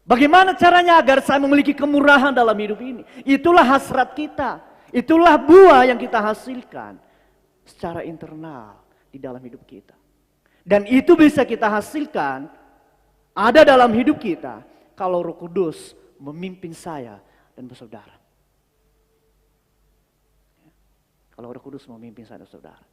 D: Bagaimana caranya agar saya memiliki kemurahan dalam hidup ini? Itulah hasrat kita. Itulah buah yang kita hasilkan secara internal di dalam hidup kita. Dan itu bisa kita hasilkan ada dalam hidup kita kalau Roh Kudus memimpin saya dan bersaudara. Kalau Roh Kudus memimpin saya dan saudara.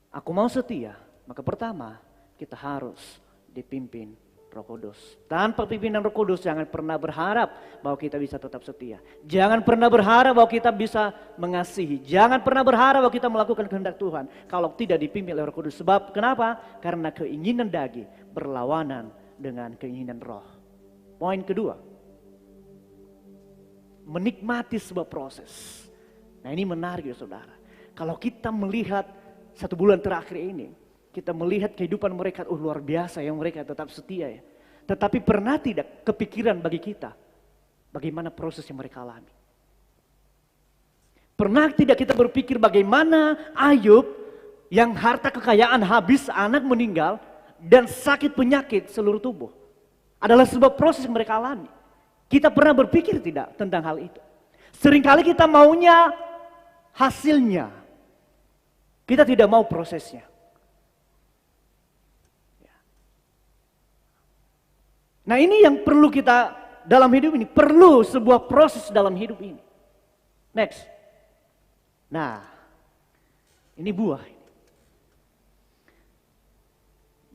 D: Aku mau setia, maka pertama kita harus dipimpin Roh Kudus. Tanpa pimpinan Roh Kudus jangan pernah berharap bahwa kita bisa tetap setia. Jangan pernah berharap bahwa kita bisa mengasihi. Jangan pernah berharap bahwa kita melakukan kehendak Tuhan kalau tidak dipimpin oleh Roh Kudus. Sebab kenapa? Karena keinginan daging berlawanan dengan keinginan roh. Poin kedua. menikmati sebuah proses. Nah ini menarik ya saudara. Kalau kita melihat 1 bulan terakhir ini, kita melihat kehidupan mereka, luar biasa yang mereka tetap setia ya. Tetapi pernah tidak kepikiran bagi kita, bagaimana proses yang mereka alami? Pernah tidak kita berpikir bagaimana Ayub yang harta kekayaan habis, anak meninggal, dan sakit penyakit seluruh tubuh? Adalah sebuah proses yang mereka alami. Kita pernah berpikir tidak tentang hal itu? Seringkali kita maunya hasilnya. Kita tidak mau prosesnya. Nah ini yang perlu kita dalam hidup ini. Perlu sebuah proses dalam hidup ini. Next. Nah, ini buah.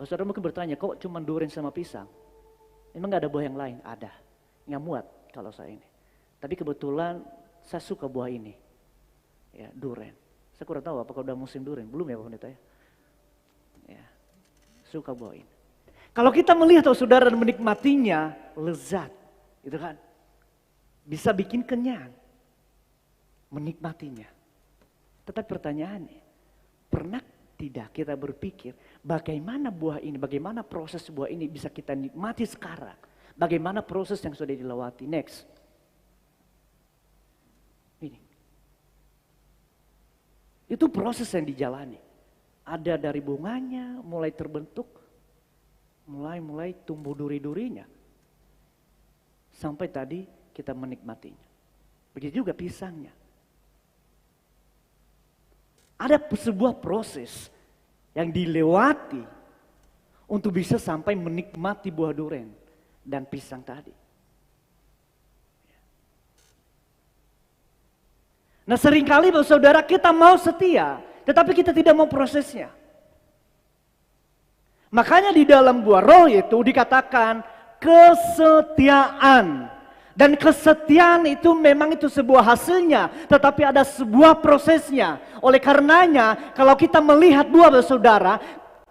D: Saudara mungkin bertanya, kok cuma durian sama pisang? Emang gak ada buah yang lain? Ada. Nggak muat kalau saya ini. Tapi kebetulan saya suka buah ini. Ya, durian. Saya kurang tahu apakah udah musim durian. Belum ya Pak Pendeta ya? Ya, suka buah ini. Kalau kita melihat saudara dan menikmatinya, lezat. Gitu kan? Bisa bikin kenyang. Menikmatinya. Tetapi pertanyaannya, pernah tidak kita berpikir bagaimana buah ini, bagaimana proses buah ini bisa kita nikmati sekarang? Bagaimana proses yang sudah dilewati? Next. Ini. Itu proses yang dijalani. Ada dari bunganya, mulai terbentuk, mulai tumbuh duri-durinya. Sampai tadi kita menikmatinya. Begitu juga pisangnya. Ada sebuah proses yang dilewati untuk bisa sampai menikmati buah durian dan pisang tadi. Nah seringkali saudara kita mau setia, tetapi kita tidak mau prosesnya. Makanya di dalam buah roh itu dikatakan kesetiaan. Dan kesetiaan itu memang itu sebuah hasilnya, tetapi ada sebuah prosesnya. Oleh karenanya kalau kita melihat buah saudara,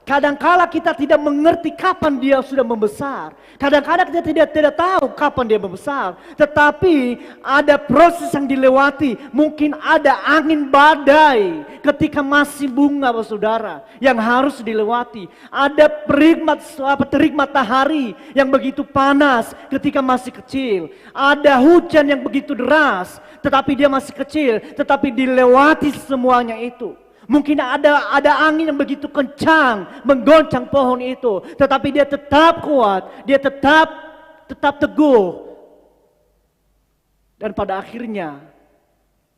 D: kadangkala kita tidak mengerti kapan dia sudah membesar. Kadang-kadang kita tidak tahu kapan dia membesar. Tetapi ada proses yang dilewati. Mungkin ada angin badai ketika masih bunga saudara yang harus dilewati. Ada terik matahari yang begitu panas ketika masih kecil. Ada hujan yang begitu deras tetapi dia masih kecil. Tetapi dilewati semuanya itu. Mungkin ada angin yang begitu kencang menggoncang pohon itu, tetapi dia tetap kuat, dia tetap teguh. Dan pada akhirnya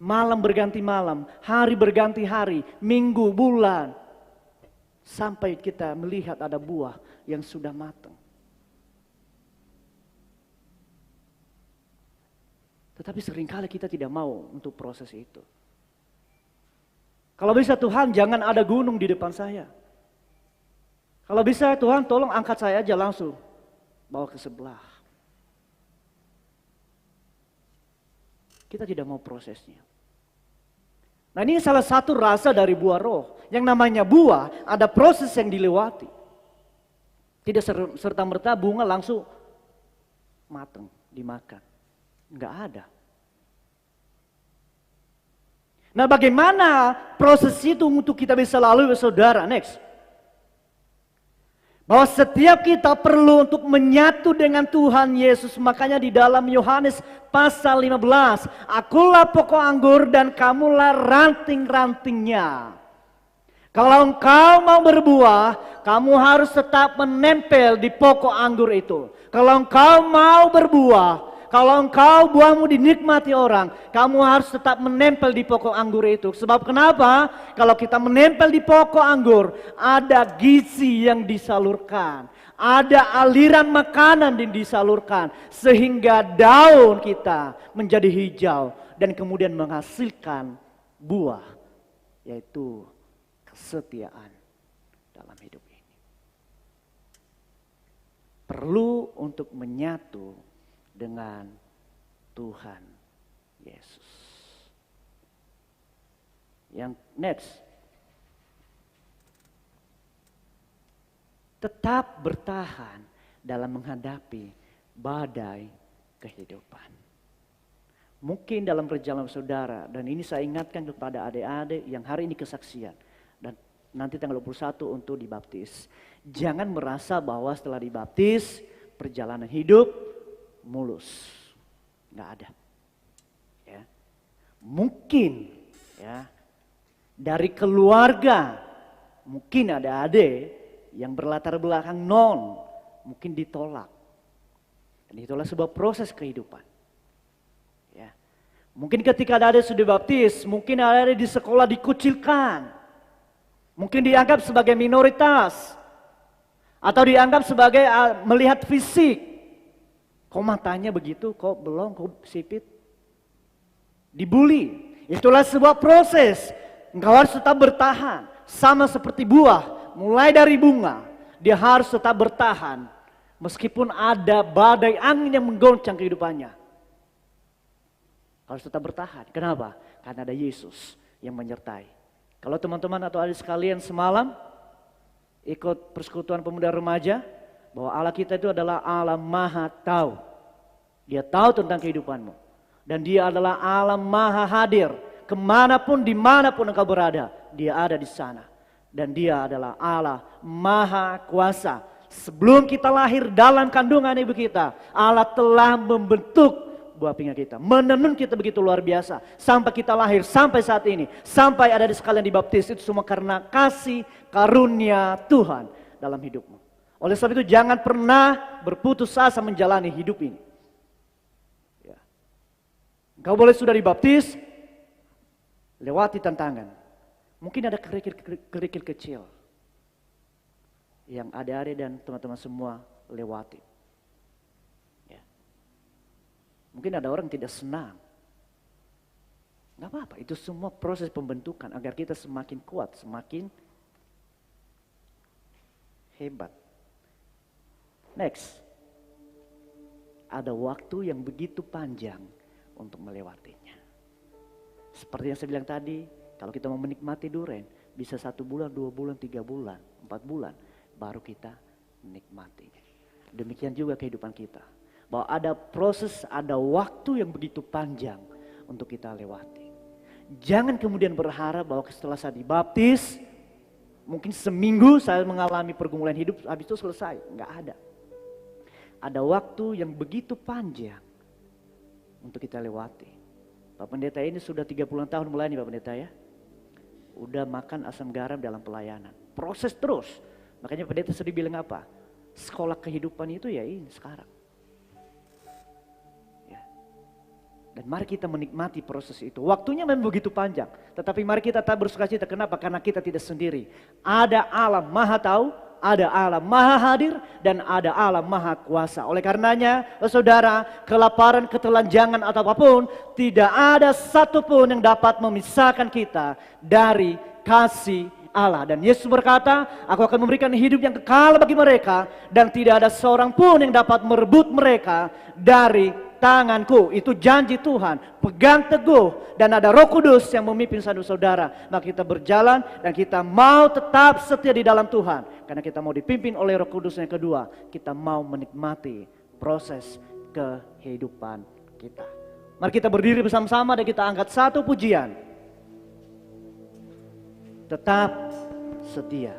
D: malam berganti malam, hari berganti hari, minggu, bulan, sampai kita melihat ada buah yang sudah matang. Tetapi seringkali kita tidak mau untuk proses itu. Kalau bisa Tuhan jangan ada gunung di depan saya. Kalau bisa Tuhan tolong angkat saya aja langsung. Bawa ke sebelah. Kita tidak mau prosesnya. Nah ini salah satu rasa dari buah roh. Yang namanya buah ada proses yang dilewati. Tidak serta-merta bunga langsung matang dimakan. Enggak ada. Nah bagaimana proses itu untuk kita bisa lalui saudara? Next. Bahwa setiap kita perlu untuk menyatu dengan Tuhan Yesus. Makanya di dalam Yohanes pasal 15. Akulah pokok anggur dan kamulah ranting-rantingnya. Kalau engkau mau berbuah, kamu harus tetap menempel di pokok anggur itu. Kalau engkau mau berbuah, kalau engkau buahmu dinikmati orang, kamu harus tetap menempel di pokok anggur itu. Sebab kenapa? Kalau kita menempel di pokok anggur, ada gizi yang disalurkan. Ada aliran makanan yang disalurkan. Sehingga daun kita menjadi hijau dan kemudian menghasilkan buah. Yaitu kesetiaan dalam hidup ini. Perlu untuk menyatu dengan Tuhan Yesus. Yang next, tetap bertahan dalam menghadapi badai kehidupan. Mungkin dalam perjalanan saudara, dan ini saya ingatkan kepada adik-adik yang hari ini kesaksian, dan nanti tanggal 21 untuk dibaptis. Jangan merasa bahwa setelah dibaptis, perjalanan hidup mulus. Nggak ada. Ya. Mungkin ya, dari keluarga, mungkin ada adik yang berlatar belakang non, mungkin ditolak. Dan itulah sebuah proses kehidupan. Ya. Mungkin ketika ada adik sudah baptis, mungkin ada adik di sekolah dikucilkan. Mungkin dianggap sebagai minoritas. Atau dianggap sebagai melihat fisik. Kok matanya begitu, kok belum, kok sipit. Dibully. Itulah sebuah proses. Engkau harus tetap bertahan. Sama seperti buah, mulai dari bunga. Dia harus tetap bertahan. Meskipun ada badai angin yang menggoncang kehidupannya. Harus tetap bertahan. Kenapa? Karena ada Yesus yang menyertai. Kalau teman-teman atau adik sekalian semalam ikut persekutuan pemuda remaja, bahwa Allah kita itu adalah Allah Maha Tahu. Dia tahu tentang kehidupanmu. Dan dia adalah Allah Maha Hadir. Kemanapun, dimanapun engkau berada, dia ada di sana. Dan dia adalah Allah Maha Kuasa. Sebelum kita lahir dalam kandungan ibu kita, Allah telah membentuk buah pinggang kita, menenun kita begitu luar biasa. Sampai kita lahir, sampai saat ini, sampai ada di sekalian dibaptis, itu semua karena kasih karunia Tuhan dalam hidupmu. Oleh sebab itu jangan pernah berputus asa menjalani hidup ini. Ya. Engkau boleh sudah dibaptis, lewati tantangan. Mungkin ada kerikil kecil yang adik-adik dan teman-teman semua lewati. Ya. Mungkin ada orang tidak senang. Gak apa-apa, itu semua proses pembentukan agar kita semakin kuat, semakin hebat. Next, ada waktu yang begitu panjang untuk melewatinya. Seperti yang saya bilang tadi, kalau kita mau menikmati durian, bisa 1 bulan, 2 bulan, 3 bulan, 4 bulan, baru kita menikmatinya. Demikian juga kehidupan kita. Bahwa ada proses, ada waktu yang begitu panjang untuk kita lewati. Jangan kemudian berharap bahwa setelah saya dibaptis, mungkin seminggu saya mengalami pergumulan hidup, habis itu selesai. Enggak ada. Ada waktu yang begitu panjang untuk kita lewati. Pak Pendeta ini sudah 30 tahun melayani Pak Pendeta ya. Udah makan asam garam dalam pelayanan. Proses terus. Makanya Pendeta sering bilang apa? Sekolah kehidupan itu ya ini sekarang. Ya. Dan mari kita menikmati proses itu. Waktunya memang begitu panjang. Tetapi mari kita tetap bersukacita. Kenapa? Karena kita tidak sendiri. Ada Allah Maha Tahu. Ada Allah Maha Hadir dan ada Allah Maha Kuasa. Oleh karenanya, saudara, kelaparan, ketelanjangan atau apapun, tidak ada satupun yang dapat memisahkan kita dari kasih Allah. Dan Yesus berkata, aku akan memberikan hidup yang kekal bagi mereka dan tidak ada seorang pun yang dapat merebut mereka dari tanganku. Itu janji Tuhan. Pegang teguh dan ada Roh Kudus yang memimpin saudara-saudara. Maka kita berjalan dan kita mau tetap setia di dalam Tuhan. Karena kita mau dipimpin oleh Roh Kudus. Yang kedua, kita mau menikmati proses kehidupan kita. Mari kita berdiri bersama-sama dan kita angkat satu pujian. Tetap setia.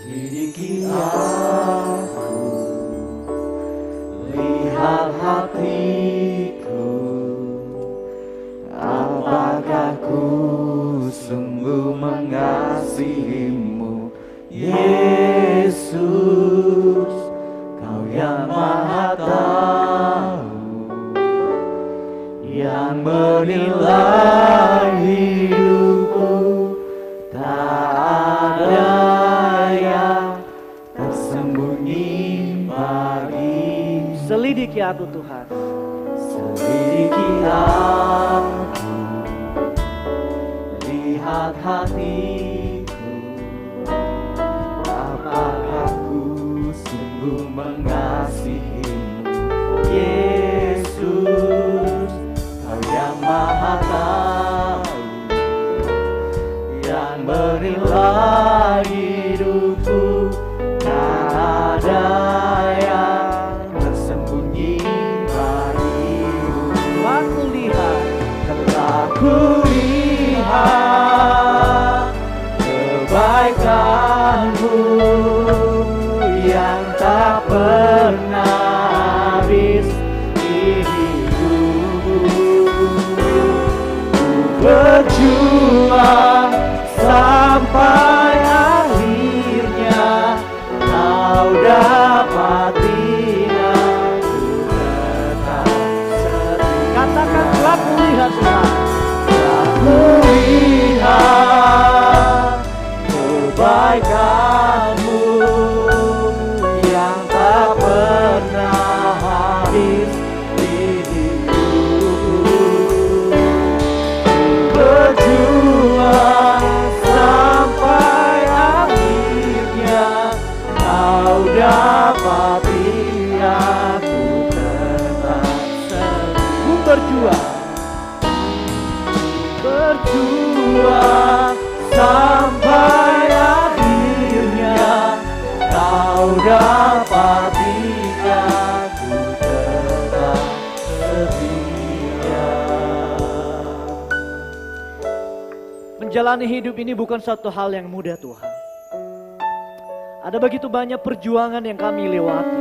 C: Selidiki aku, lihat hatiku, apakah ku sungguh mengasihimu, Yesus, Kau yang Maha Tahu, yang menilai hidupku, tak ada
D: selidiki aku Tuhan.
C: Selidiki aku, lihat hatiku, Maha Tahu, yang menilai hidupku. Tak ada yang tersembunyi bagimu. Telah kulihat kebaikanmu yang tak pernah habis di hidupku. Ku berjuang sampai akhirnya kau dapati aku tetap setia.
D: Katakan telah kulihat Tuhan.
C: Telah kulihat kebaikanmu yang tak pernah habis di hidupku. Berjuang sampai akhirnya kau dapati aku tetap setia.
D: Ku berjuang.
C: Berjuang sampai akhirnya kau dapati aku tetap setia.
D: Menjalani hidup ini bukan satu hal yang mudah Tuhan. Ada begitu banyak perjuangan yang kami lewati.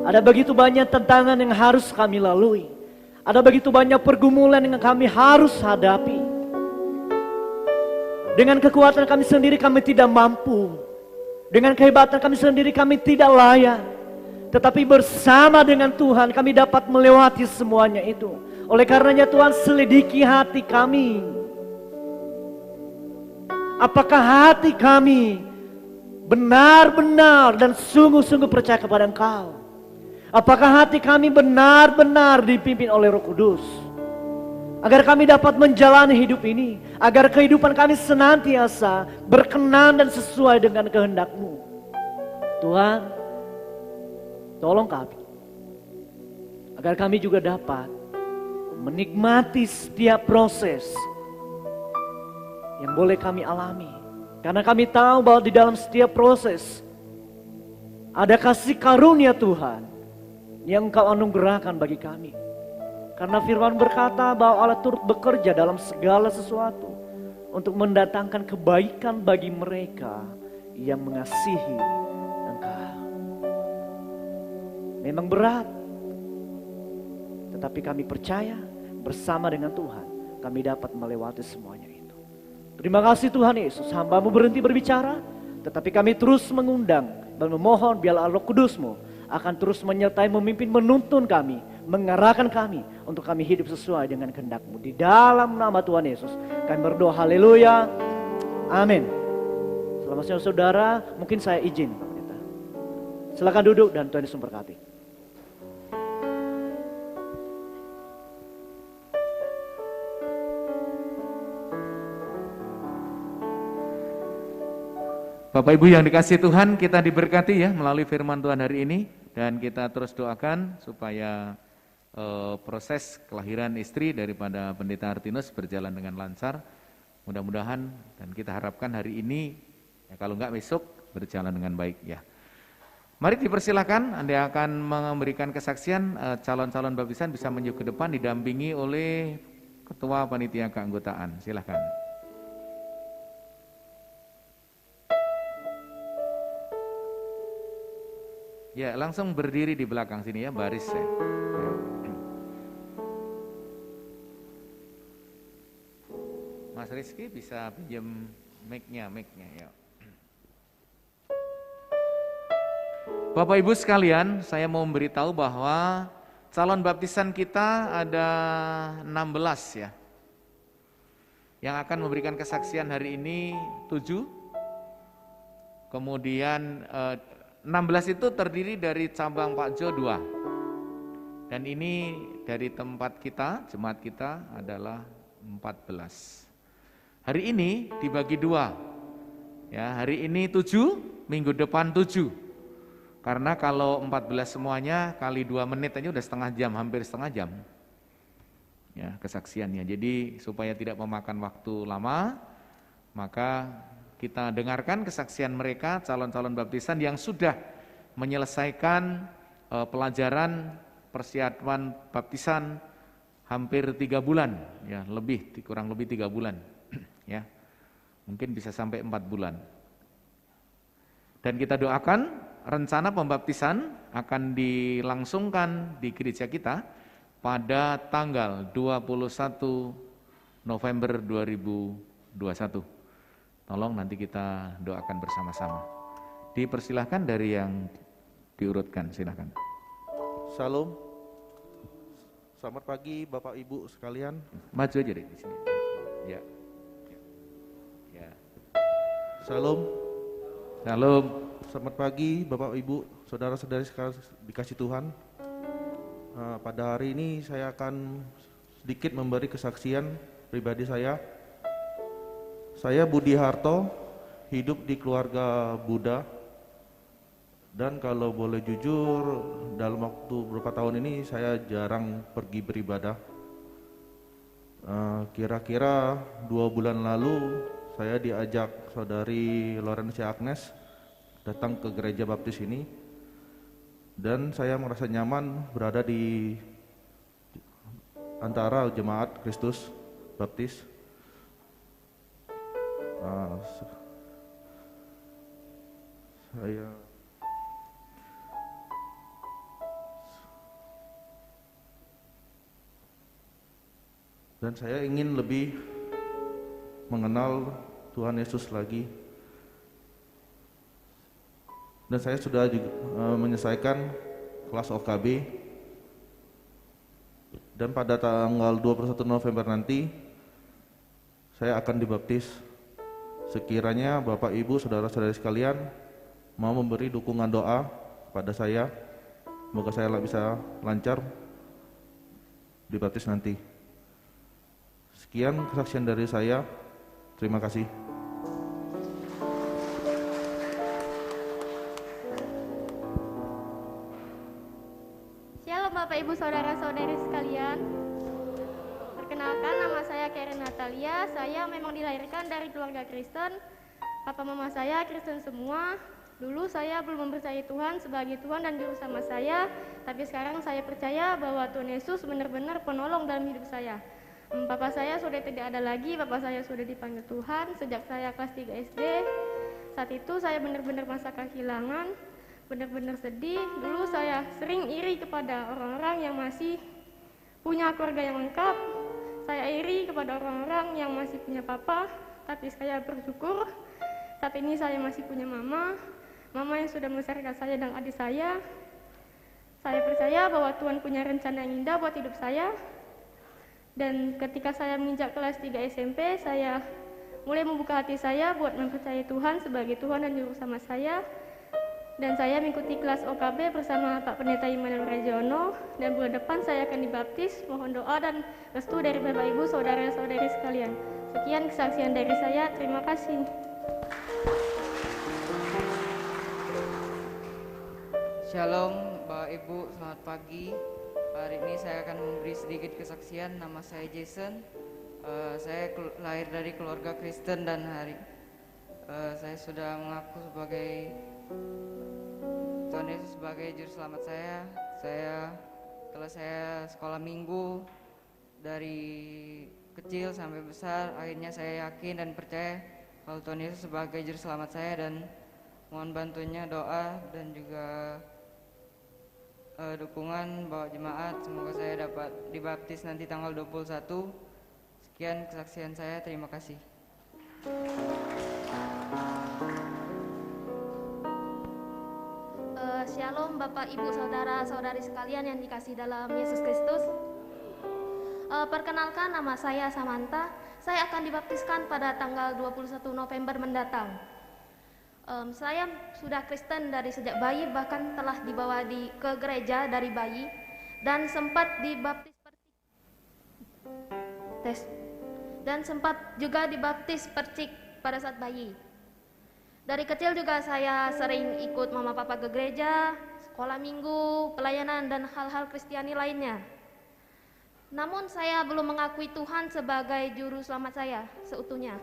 D: Ada begitu banyak tantangan yang harus kami lalui. Ada begitu banyak pergumulan yang kami harus hadapi. Dengan kekuatan kami sendiri kami tidak mampu. Dengan kehebatan kami sendiri kami tidak layak. Tetapi bersama dengan Tuhan kami dapat melewati semuanya itu. Oleh karenanya Tuhan, selidiki hati kami. Apakah hati kami benar-benar dan sungguh-sungguh percaya kepada Engkau? Apakah hati kami benar-benar dipimpin oleh Roh Kudus? Agar kami dapat menjalani hidup ini, agar kehidupan kami senantiasa berkenan dan sesuai dengan kehendak-Mu. Tuhan, tolong kami, agar kami juga dapat menikmati setiap proses yang boleh kami alami. Karena kami tahu bahwa di dalam setiap proses ada kasih karunia Tuhan yang Engkau anugerahkan bagi kami. Karena firman berkata bahwa Allah turut bekerja dalam segala sesuatu untuk mendatangkan kebaikan bagi mereka yang mengasihi Engkau. Memang berat, tetapi kami percaya bersama dengan Tuhan kami dapat melewati semuanya itu. Terima kasih Tuhan Yesus, hamba-Mu berhenti berbicara, tetapi kami terus mengundang dan memohon biarlah Roh Kudus-Mu akan terus menyertai, memimpin, menuntun kami, mengarahkan kami untuk kami hidup sesuai dengan kehendak-Mu. Di dalam nama Tuhan Yesus kami berdoa, haleluya, amin. Selamat siang saudara, mungkin saya izin Pak Pendeta. Silakan duduk dan Tuhan Yesus memberkati.
B: Bapak Ibu yang dikasihi Tuhan, kita diberkati ya melalui firman Tuhan hari ini. Dan kita terus doakan supaya proses kelahiran istri daripada Pendeta Artinus berjalan dengan lancar. Mudah-mudahan dan kita harapkan hari ini, ya kalau enggak besok, berjalan dengan baik ya. Mari dipersilakan, Anda akan memberikan kesaksian, calon-calon baptisan bisa maju ke depan didampingi oleh Ketua Panitia Keanggotaan. Silakan. Ya, langsung berdiri di belakang sini ya, baris ya. Mas Rizky bisa pinjam mic-nya ya. Bapak Ibu sekalian, saya mau memberitahu bahwa calon baptisan kita ada 16 ya. Yang akan memberikan kesaksian hari ini 7. Kemudian 16 itu terdiri dari cabang Pak Jo 2. Dan ini dari tempat kita, jemaat kita adalah 14. Hari ini dibagi 2. Ya, hari ini 7, minggu depan 7. Karena kalau 14 semuanya kali 2 menit aja udah setengah jam, hampir setengah jam. ya kesaksiannya. Jadi supaya tidak memakan waktu lama, maka kita dengarkan kesaksian mereka calon-calon baptisan yang sudah menyelesaikan pelajaran persiapan baptisan hampir 3 bulan, ya kurang lebih 3 bulan, ya mungkin bisa sampai 4 bulan. Dan kita doakan rencana pembaptisan akan dilangsungkan di gereja kita pada tanggal 21 November 2021. Tolong nanti kita doakan bersama-sama. Dipersilahkan dari yang diurutkan, silakan.
E: Shalom. Selamat pagi Bapak Ibu sekalian.
B: Maju aja deh di sini. Ya. Ya.
E: Shalom.
B: Shalom.
E: Selamat pagi Bapak Ibu, saudara-saudari sekalian dikasih Tuhan. Pada hari ini saya akan sedikit memberi kesaksian pribadi saya. Saya Budi Harto, hidup di keluarga Buddha. Dan kalau boleh jujur, dalam waktu beberapa tahun ini saya jarang pergi beribadah. Kira-kira 2 bulan lalu saya diajak saudari Lorencia Agnes datang ke gereja baptis ini. Dan saya merasa nyaman berada di antara jemaat Kristus Baptis. Saya ingin lebih mengenal Tuhan Yesus lagi. Dan saya sudah juga menyelesaikan kelas OKB. Dan pada tanggal 21 November nanti saya akan dibaptis. Sekiranya Bapak Ibu saudara-saudari sekalian mau memberi dukungan doa pada saya, semoga saya bisa lancar dibaptis nanti. Sekian kesaksian dari saya. Terima kasih.
F: Shalom Bapak Ibu saudara-saudari sekalian. Perkenalkan, nama saya Karen Natalia. Saya memang dilahirkan dari keluarga Kristen. Papa mama saya Kristen semua. Dulu saya belum mempercayai Tuhan sebagai Tuhan dan Juru Selamat saya, tapi sekarang saya percaya bahwa Tuhan Yesus benar-benar penolong dalam hidup saya. Papa saya sudah tidak ada lagi, papa saya sudah dipanggil Tuhan sejak saya kelas 3 SD. Saat itu saya benar-benar masa kehilangan, benar-benar sedih. Dulu saya sering iri kepada orang-orang yang masih punya keluarga yang lengkap. Saya iri kepada orang-orang yang masih punya papa, tapi saya bersyukur saat ini saya masih punya mama yang sudah membesarkan saya dan adik saya. Saya percaya bahwa Tuhan punya rencana yang indah buat hidup saya. Dan ketika saya menginjak kelas 3 SMP, saya mulai membuka hati saya buat mempercayai Tuhan sebagai Tuhan dan Juru Selamat saya. Dan saya mengikuti kelas OKB bersama Pak Pendeta Immanuel Rejono. Dan bulan depan saya akan dibaptis. Mohon doa dan restu dari Bapak Ibu, saudara-saudari sekalian. Sekian kesaksian dari saya. Terima kasih.
G: Shalom Bapak Ibu, selamat pagi. Hari ini saya akan memberi sedikit kesaksian. Nama saya Jason. Saya lahir dari keluarga Kristen dan saya sudah mengaku sebagai Tuhan Yesus sebagai Juru Selamat saya. Setelah saya sekolah minggu dari kecil sampai besar, akhirnya saya yakin dan percaya kalau Tuhan Yesus sebagai Juru Selamat saya, dan mohon bantunya doa dan juga dukungan bawa jemaat. Semoga saya dapat dibaptis nanti tanggal 21. Sekian kesaksian saya, terima kasih.
F: Shalom Bapak Ibu saudara-saudari sekalian yang dikasih dalam Yesus Kristus. Perkenalkan, nama saya Samantha. Saya akan dibaptiskan pada tanggal 21 November mendatang. Saya sudah Kristen dari sejak bayi, bahkan telah dibawa ke gereja dari bayi dan sempat juga dibaptis percik pada saat bayi. Dari kecil juga saya sering ikut mama papa ke gereja, sekolah minggu, pelayanan dan hal-hal Kristiani lainnya. Namun saya belum mengakui Tuhan sebagai juru selamat saya seutuhnya.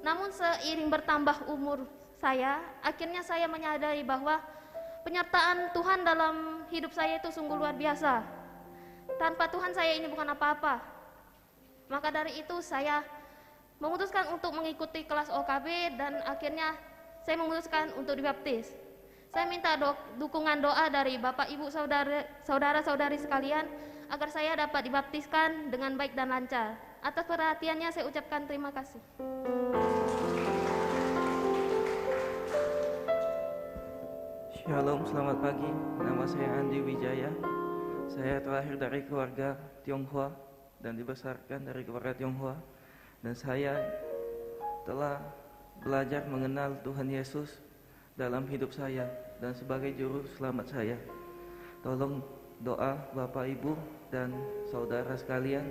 F: Namun seiring bertambah umur saya, akhirnya saya menyadari bahwa penyertaan Tuhan dalam hidup saya itu sungguh luar biasa. Tanpa Tuhan saya ini bukan apa-apa. Maka dari itu saya memutuskan untuk mengikuti kelas OKB dan akhirnya saya memutuskan untuk dibaptis. Saya minta dukungan doa dari Bapak Ibu saudara-saudari sekalian agar saya dapat dibaptiskan dengan baik dan lancar. Atas perhatiannya saya ucapkan terima kasih.
H: Shalom, selamat pagi. Nama saya Andi Wijaya. Saya terlahir dari keluarga Tionghoa dan dibesarkan dari keluarga Tionghoa. Dan saya telah belajar mengenal Tuhan Yesus dalam hidup saya dan sebagai juru selamat saya. Tolong doa Bapak Ibu dan saudara sekalian.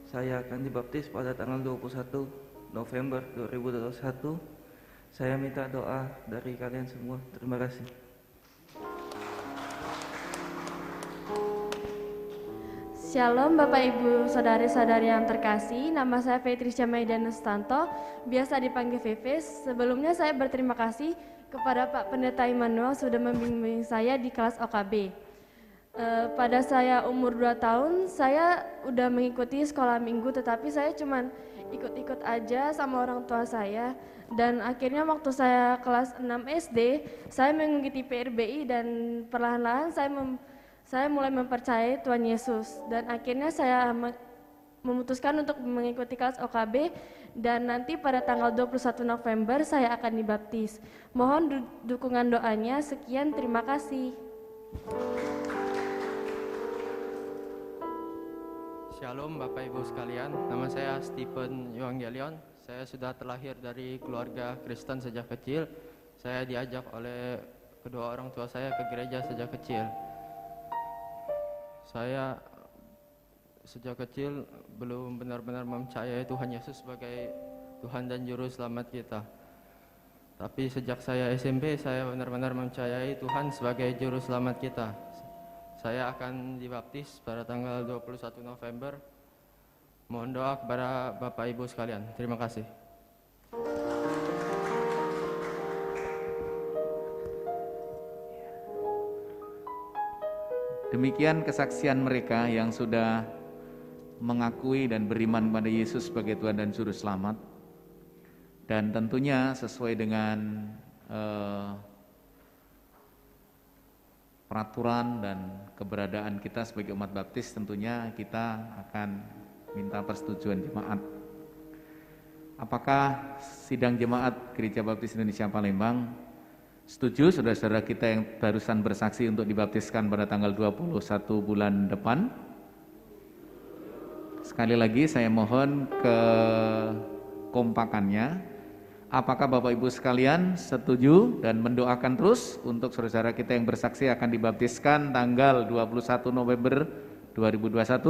H: Saya akan dibaptis pada tanggal 21 November 2021. Saya minta doa dari kalian semua. Terima kasih.
I: Shalom Bapak Ibu Saudari-saudari yang terkasih, nama saya Patricia Maidana Sutanto, biasa dipanggil Fefes. Sebelumnya saya berterima kasih kepada Pak Pendeta Immanuel sudah membimbing saya di kelas OKB. Pada saya umur 2 tahun, saya udah mengikuti sekolah minggu, tetapi saya cuman ikut-ikut aja sama orang tua saya. Dan akhirnya waktu saya kelas 6 SD, saya mengikuti PRBI dan perlahan-lahan saya mulai mempercayai Tuhan Yesus. Dan akhirnya saya memutuskan untuk mengikuti kelas OKB dan nanti pada tanggal 21 November saya akan dibaptis. Mohon dukungan doanya. Sekian, terima kasih.
J: Shalom Bapak Ibu sekalian, nama saya Stephen Evangelion. Saya sudah terlahir dari keluarga Kristen sejak kecil. Saya diajak oleh kedua orang tua saya ke gereja sejak kecil. Saya sejak kecil belum benar-benar mempercayai Tuhan Yesus sebagai Tuhan dan Juru Selamat kita. Tapi sejak saya SMP, saya benar-benar mempercayai Tuhan sebagai Juru Selamat kita. Saya akan dibaptis pada tanggal 21 November. Mohon doa kepada Bapak Ibu sekalian. Terima kasih.
B: Demikian kesaksian mereka yang sudah mengakui dan beriman kepada Yesus sebagai Tuhan dan Juru Selamat. Dan tentunya sesuai dengan peraturan dan keberadaan kita sebagai umat baptis, tentunya kita akan minta persetujuan jemaat. Apakah sidang jemaat Gereja Baptis Indonesia Palembang setuju saudara-saudara kita yang barusan bersaksi untuk dibaptiskan pada tanggal 21 bulan depan? Sekali lagi saya mohon kekompakannya. Apakah Bapak Ibu sekalian setuju dan mendoakan terus untuk saudara kita yang bersaksi akan dibaptiskan tanggal 21 November 2021?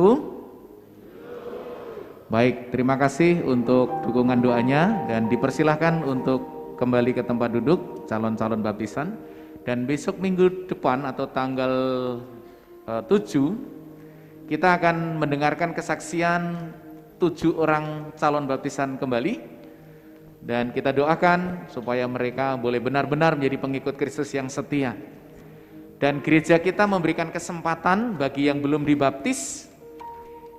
B: Baik, terima kasih untuk dukungan doanya dan dipersilahkan untuk kembali ke tempat duduk calon-calon baptisan. Dan besok minggu depan atau tanggal 7 kita akan mendengarkan kesaksian 7 orang calon baptisan kembali. Dan kita doakan supaya mereka boleh benar-benar menjadi pengikut Kristus yang setia. Dan gereja kita memberikan kesempatan bagi yang belum dibaptis,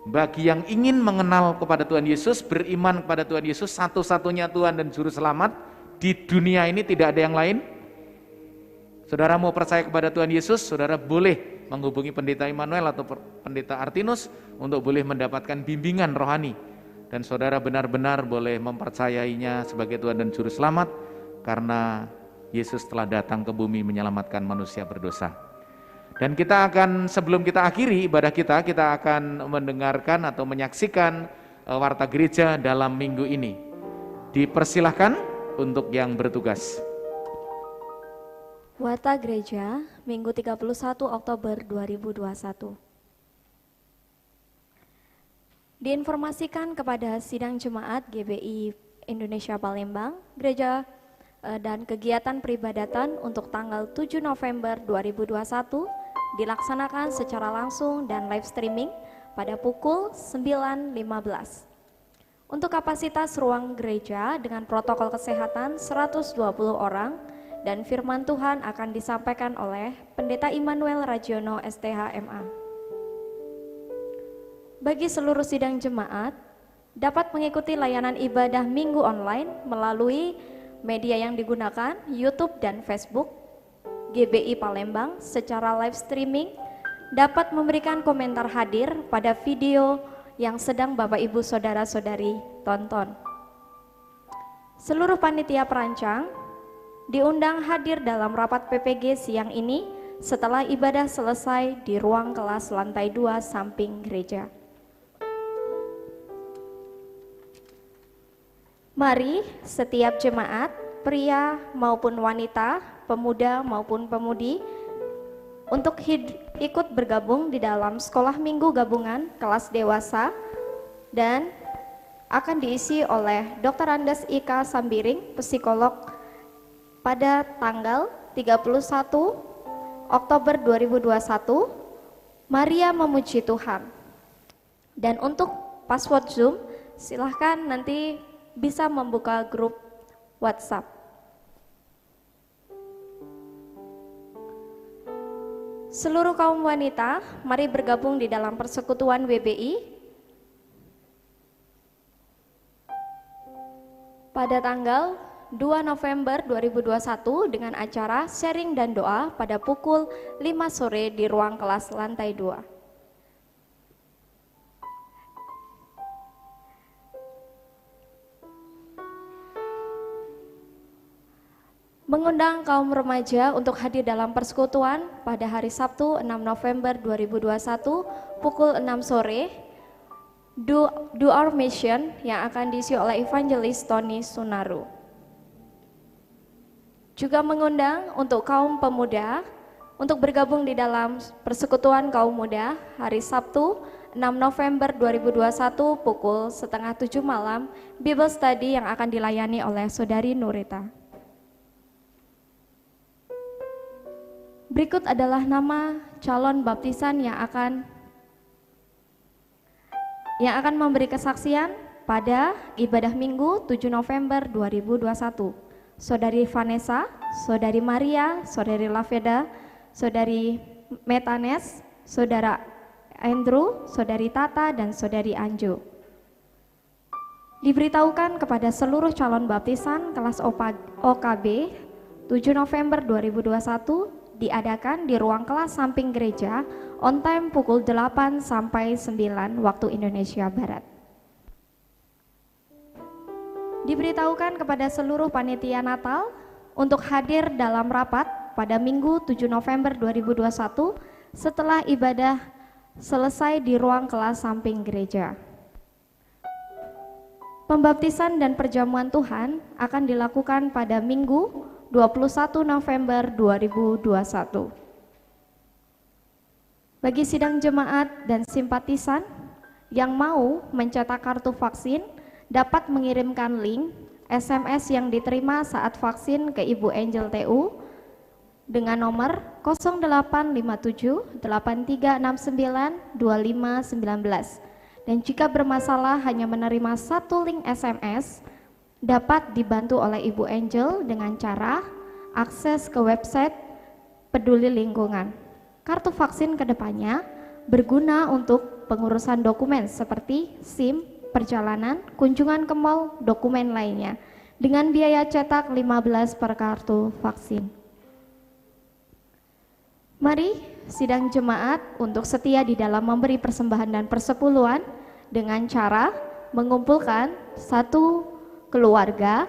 B: bagi yang ingin mengenal kepada Tuhan Yesus, beriman kepada Tuhan Yesus, satu-satunya Tuhan dan Juru Selamat, di dunia ini tidak ada yang lain. Saudara mau percaya kepada Tuhan Yesus, saudara boleh menghubungi Pendeta Immanuel atau Pendeta Artinus untuk boleh mendapatkan bimbingan rohani. Dan saudara benar-benar boleh mempercayainya sebagai Tuhan dan Juru Selamat karena Yesus telah datang ke bumi menyelamatkan manusia berdosa. Dan kita akan, sebelum kita akhiri ibadah kita akan mendengarkan atau menyaksikan warta gereja dalam minggu ini. Dipersilahkan untuk yang bertugas.
K: Warta Gereja, Minggu 31 Oktober 2021. Diinformasikan kepada Sidang Jemaat GBI Indonesia Palembang, gereja dan kegiatan peribadatan untuk tanggal 7 November 2021 dilaksanakan secara langsung dan live streaming pada pukul 9.15. Untuk kapasitas ruang gereja dengan protokol kesehatan 120 orang dan firman Tuhan akan disampaikan oleh Pendeta Immanuel Ragiono STHMA. Bagi seluruh sidang jemaat, dapat mengikuti layanan ibadah minggu online melalui media yang digunakan YouTube dan Facebook GBI Palembang secara live streaming, dapat memberikan komentar hadir pada video yang sedang Bapak Ibu Saudara-saudari tonton. Seluruh panitia perancang diundang hadir dalam rapat PPG siang ini setelah ibadah selesai di ruang kelas lantai 2 samping gereja. Mari setiap jemaat, pria maupun wanita, pemuda maupun pemudi, untuk ikut bergabung di dalam sekolah minggu gabungan kelas dewasa dan akan diisi oleh Dr. Andes Ika Sambiring, psikolog, pada tanggal 31 Oktober 2021. Maria memuji Tuhan. Dan untuk password Zoom, silahkan nanti bisa membuka grup WhatsApp. Seluruh kaum wanita, mari bergabung di dalam persekutuan WBI pada tanggal 2 November 2021 dengan acara sharing dan doa pada pukul 5 sore di ruang kelas lantai 2. Mengundang kaum remaja untuk hadir dalam persekutuan pada hari Sabtu 6 November 2021 pukul 6 sore Do Our Mission yang akan diisi oleh Evangelis Tony Sunaru. Juga mengundang untuk kaum pemuda untuk bergabung di dalam persekutuan kaum muda hari Sabtu 6 November 2021 pukul 6:30 malam, Bible Study yang akan dilayani oleh Saudari Nurita. Berikut adalah nama calon baptisan yang akan memberi kesaksian pada ibadah Minggu 7 November 2021. Saudari Vanessa, Saudari Maria, Saudari Laveda, Saudari Metanes, Saudara Andrew, Saudari Tata, dan Saudari Anjo. Diberitahukan kepada seluruh calon baptisan kelas OKB 7 November 2021 diadakan di ruang kelas samping gereja on time pukul 8 sampai 9 waktu Indonesia Barat. Diberitahukan kepada seluruh panitia Natal untuk hadir dalam rapat pada Minggu 7 November 2021 setelah ibadah selesai di ruang kelas samping gereja. Pembaptisan dan perjamuan Tuhan akan dilakukan pada Minggu 21 November 2021. Bagi sidang jemaat dan simpatisan yang mau mencetak kartu vaksin dapat mengirimkan link SMS yang diterima saat vaksin ke Ibu Angel TU dengan nomor 0857 8369 2519. Dan jika bermasalah hanya menerima satu link SMS, dapat dibantu oleh Ibu Angel dengan cara akses ke website Peduli Lingkungan. Kartu vaksin kedepannya berguna untuk pengurusan dokumen seperti SIM, perjalanan, kunjungan ke mal, dokumen lainnya dengan biaya cetak 15 per kartu vaksin. Mari sidang jemaat untuk setia di dalam memberi persembahan dan persepuluhan dengan cara mengumpulkan satu keluarga,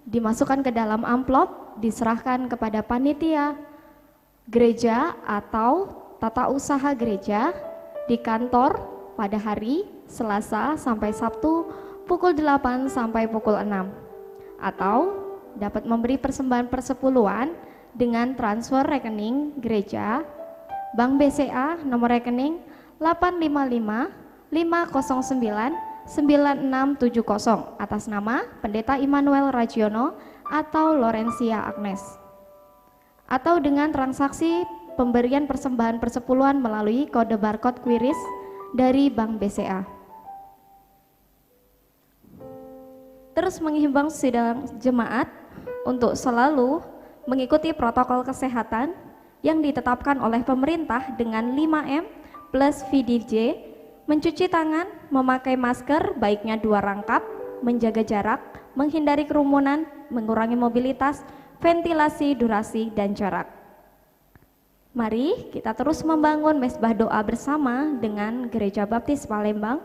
K: dimasukkan ke dalam amplop, diserahkan kepada panitia gereja atau tata usaha gereja di kantor pada hari Selasa sampai Sabtu pukul 8 sampai pukul 6, atau dapat memberi persembahan persepuluhan dengan transfer rekening gereja Bank BCA nomor rekening 855 509 9670 atas nama Pendeta Immanuel Ragiono atau Lorencia Agnes, atau dengan transaksi pemberian persembahan persepuluhan melalui kode barcode QRIS dari Bank BCA. Terus menghimbau sidang jemaat untuk selalu mengikuti protokol kesehatan yang ditetapkan oleh pemerintah dengan 5M plus VDJ, mencuci tangan, memakai masker baiknya 2 rangkap, menjaga jarak, menghindari kerumunan, mengurangi mobilitas, ventilasi, durasi, dan jarak. Mari kita terus membangun mesbah doa bersama dengan Gereja Baptis Palembang,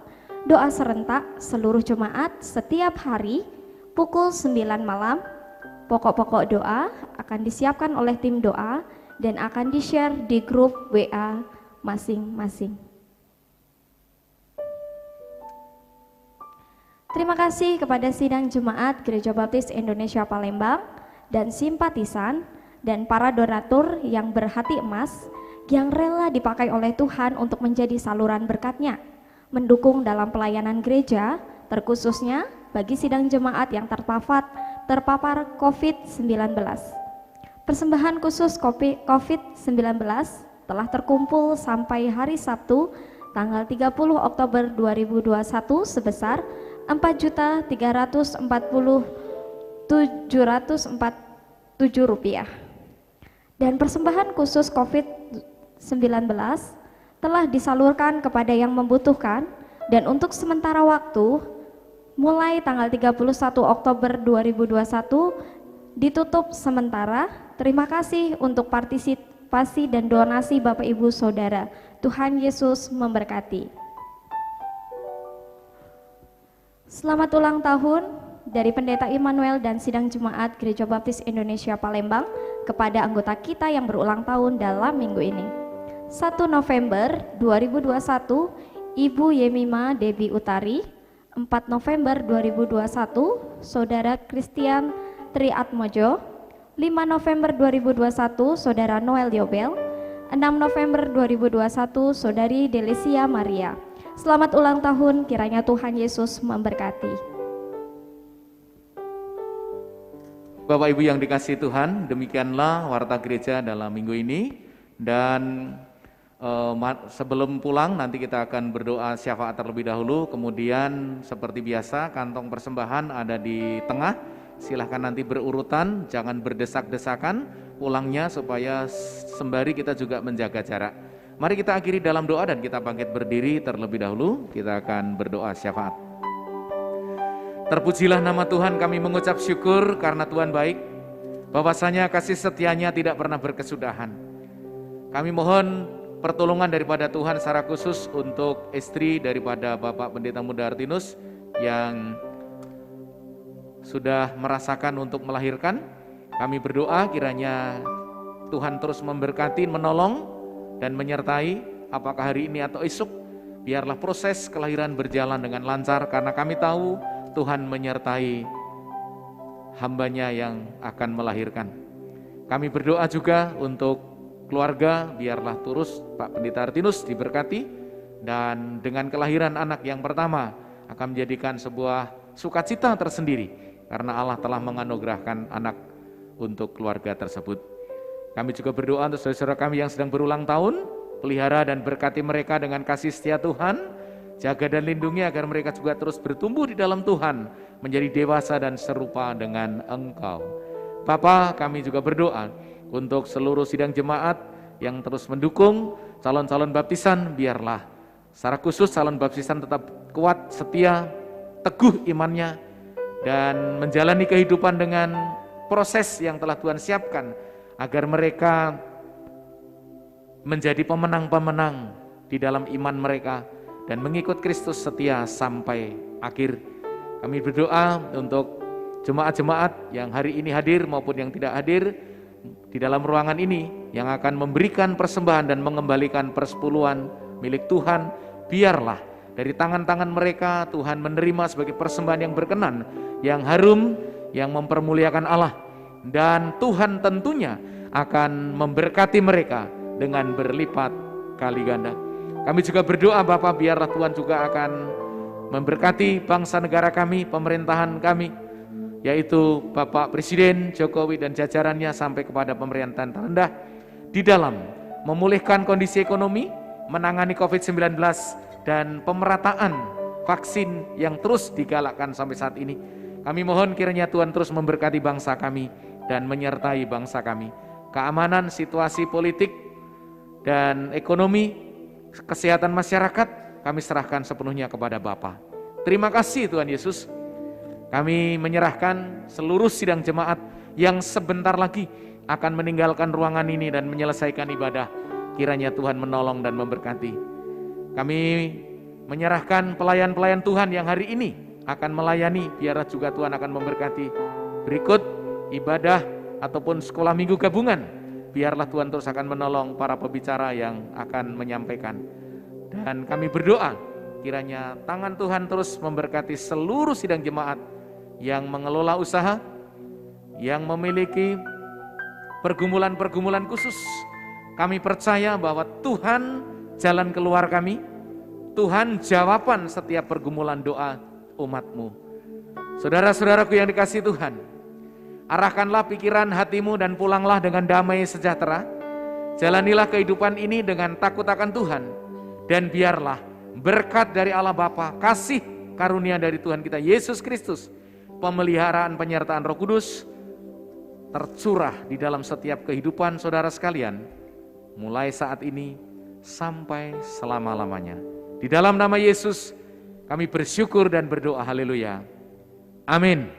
K: doa serentak seluruh jemaat setiap hari pukul 9 malam. Pokok-pokok doa akan disiapkan oleh tim doa dan akan di-share di grup WA masing-masing. Terima kasih kepada sidang jemaat Gereja Baptis Indonesia Palembang dan simpatisan dan para donatur yang berhati emas yang rela dipakai oleh Tuhan untuk menjadi saluran berkat-Nya, mendukung dalam pelayanan gereja, terkhususnya bagi sidang jemaat yang terpapar COVID-19. Persembahan khusus COVID-19 telah terkumpul sampai hari Sabtu tanggal 30 Oktober 2021 sebesar Rp4.040.747. Dan persembahan khusus COVID-19 telah disalurkan kepada yang membutuhkan, dan untuk sementara waktu mulai tanggal 31 Oktober 2021 ditutup sementara. Terima kasih untuk partisipasi dan donasi Bapak Ibu Saudara. Tuhan Yesus memberkati. Selamat ulang tahun dari Pendeta Immanuel dan Sidang Jemaat Gereja Baptis Indonesia Palembang kepada anggota kita yang berulang tahun dalam minggu ini. 1 November 2021, Ibu Yemima Debi Utari. 4 November 2021, Saudara Christian Triatmojo. 5 November 2021, Saudara Noel Yobel. 6 November 2021, Saudari Delicia Maria. Selamat ulang tahun, kiranya Tuhan Yesus memberkati.
B: Bapak Ibu yang dikasihi Tuhan, demikianlah warta gereja dalam minggu ini. Dan sebelum pulang nanti kita akan berdoa syafaat terlebih dahulu. Kemudian seperti biasa kantong persembahan ada di tengah. Silahkan nanti berurutan, jangan berdesak-desakan pulangnya supaya sembari kita juga menjaga jarak. Mari kita akhiri dalam doa dan kita bangkit berdiri terlebih dahulu. Kita akan berdoa syafaat. Terpujilah nama Tuhan, kami mengucap syukur karena Tuhan baik, bahwasanya kasih setianya tidak pernah berkesudahan. Kami mohon pertolongan daripada Tuhan secara khusus untuk istri daripada Bapak Pendeta Muda Artinus yang sudah merasakan untuk melahirkan. Kami berdoa kiranya Tuhan terus memberkati, menolong, dan menyertai apakah hari ini atau esok. Biarlah proses kelahiran berjalan dengan lancar, karena kami tahu Tuhan menyertai hamba-Nya yang akan melahirkan. Kami berdoa juga untuk keluarga, biarlah terus Pak Pendeta Artinus diberkati, dan dengan kelahiran anak yang pertama akan menjadikan sebuah sukacita tersendiri, karena Allah telah menganugerahkan anak untuk keluarga tersebut. Kami juga berdoa untuk saudara-saudara kami yang sedang berulang tahun, pelihara dan berkati mereka dengan kasih setia Tuhan, jaga dan lindungi agar mereka juga terus bertumbuh di dalam Tuhan, menjadi dewasa dan serupa dengan Engkau. Bapa, kami juga berdoa untuk seluruh sidang jemaat yang terus mendukung calon-calon baptisan, biarlah secara khusus calon baptisan tetap kuat, setia, teguh imannya, dan menjalani kehidupan dengan proses yang telah Tuhan siapkan, agar mereka menjadi pemenang-pemenang di dalam iman mereka dan mengikut Kristus setia sampai akhir. Kami berdoa untuk jemaat-jemaat yang hari ini hadir maupun yang tidak hadir di dalam ruangan ini, yang akan memberikan persembahan dan mengembalikan persepuluhan milik Tuhan. Biarlah dari tangan-tangan mereka Tuhan menerima sebagai persembahan yang berkenan, yang harum, yang mempermuliakan Allah. Dan Tuhan tentunya akan memberkati mereka dengan berlipat kali ganda. Kami juga berdoa Bapak, biarlah Tuhan juga akan memberkati bangsa negara kami, pemerintahan kami, yaitu Bapak Presiden Jokowi dan jajarannya sampai kepada pemerintahan terendah, di dalam memulihkan kondisi ekonomi, menangani COVID-19, dan pemerataan vaksin yang terus digalakkan sampai saat ini. Kami mohon kiranya Tuhan terus memberkati bangsa kami dan menyertai bangsa kami. Keamanan, situasi politik, dan ekonomi, kesehatan masyarakat, kami serahkan sepenuhnya kepada Bapa. Terima kasih Tuhan Yesus. Kami menyerahkan seluruh sidang jemaat yang sebentar lagi akan meninggalkan ruangan ini dan menyelesaikan ibadah. Kiranya Tuhan menolong dan memberkati. Kami menyerahkan pelayan-pelayan Tuhan yang hari ini akan melayani, biarlah juga Tuhan akan memberkati. Berikut ibadah ataupun sekolah minggu gabungan, biarlah Tuhan terus akan menolong para pembicara yang akan menyampaikan. Dan kami berdoa, kiranya tangan Tuhan terus memberkati seluruh sidang jemaat yang mengelola usaha, yang memiliki pergumulan-pergumulan khusus. Kami percaya bahwa Tuhan jalan keluar kami, Tuhan jawaban setiap pergumulan doa umat-Mu. Saudara-saudaraku yang dikasihi Tuhan, arahkanlah pikiran hatimu dan pulanglah dengan damai sejahtera. Jalanilah kehidupan ini dengan takut akan Tuhan, dan biarlah berkat dari Allah Bapa, kasih karunia dari Tuhan kita Yesus Kristus, pemeliharaan penyertaan Roh Kudus tercurah di dalam setiap kehidupan saudara sekalian, mulai saat ini sampai selama-lamanya. Di dalam nama Yesus kami bersyukur dan berdoa, haleluya. Amin.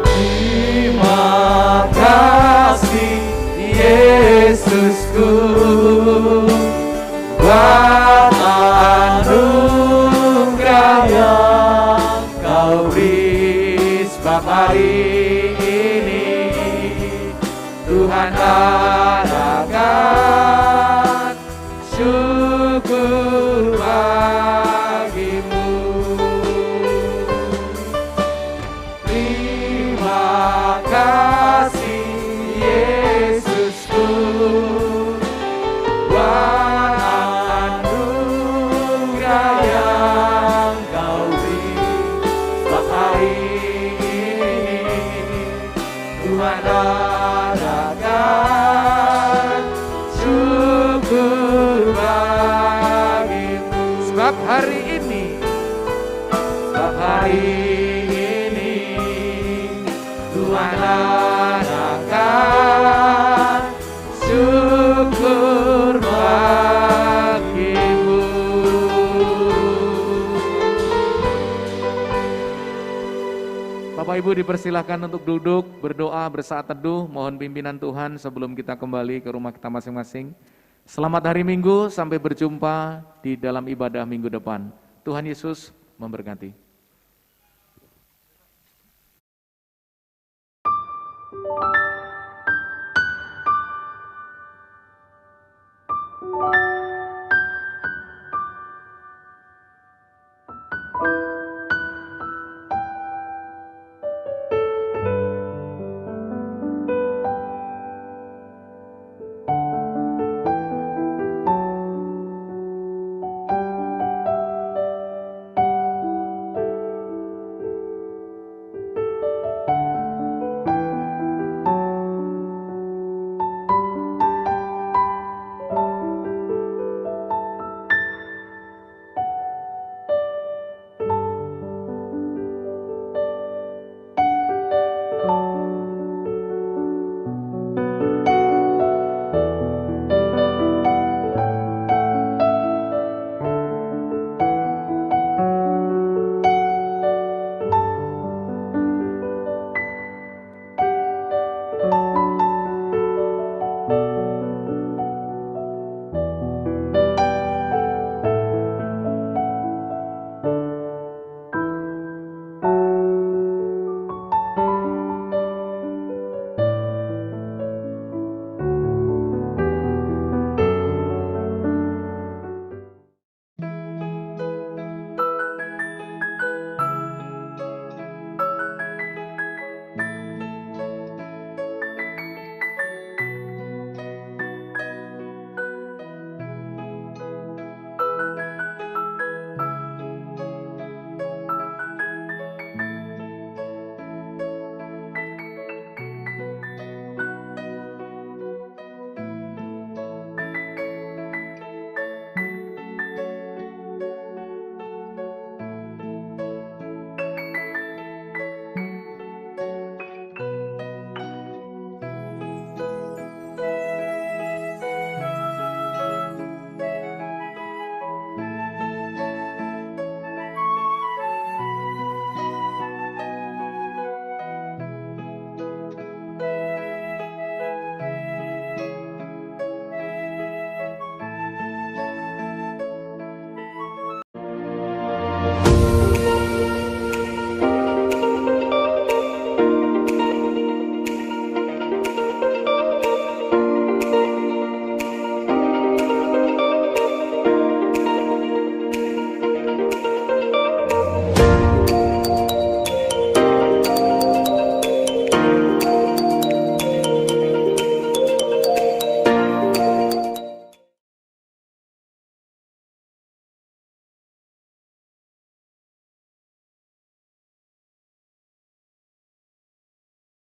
C: Terima kasih Yesusku buat anugerah yang Kau beri, sebab hari ini Tuhan adakan syukur bagimu. Terima kasih Yesusku buat anugerah yang Kau beri, sebab hari ini Tuhan adakan syukur bagimu.
B: Sebab hari ini,
C: Tuhan adakan syukur bagimu.
B: Bapak Ibu dipersilakan untuk duduk, berdoa, bersaat teduh, mohon pimpinan Tuhan sebelum kita kembali ke rumah kita masing-masing. Selamat hari Minggu, sampai berjumpa di dalam ibadah minggu depan. Tuhan Yesus memberkati.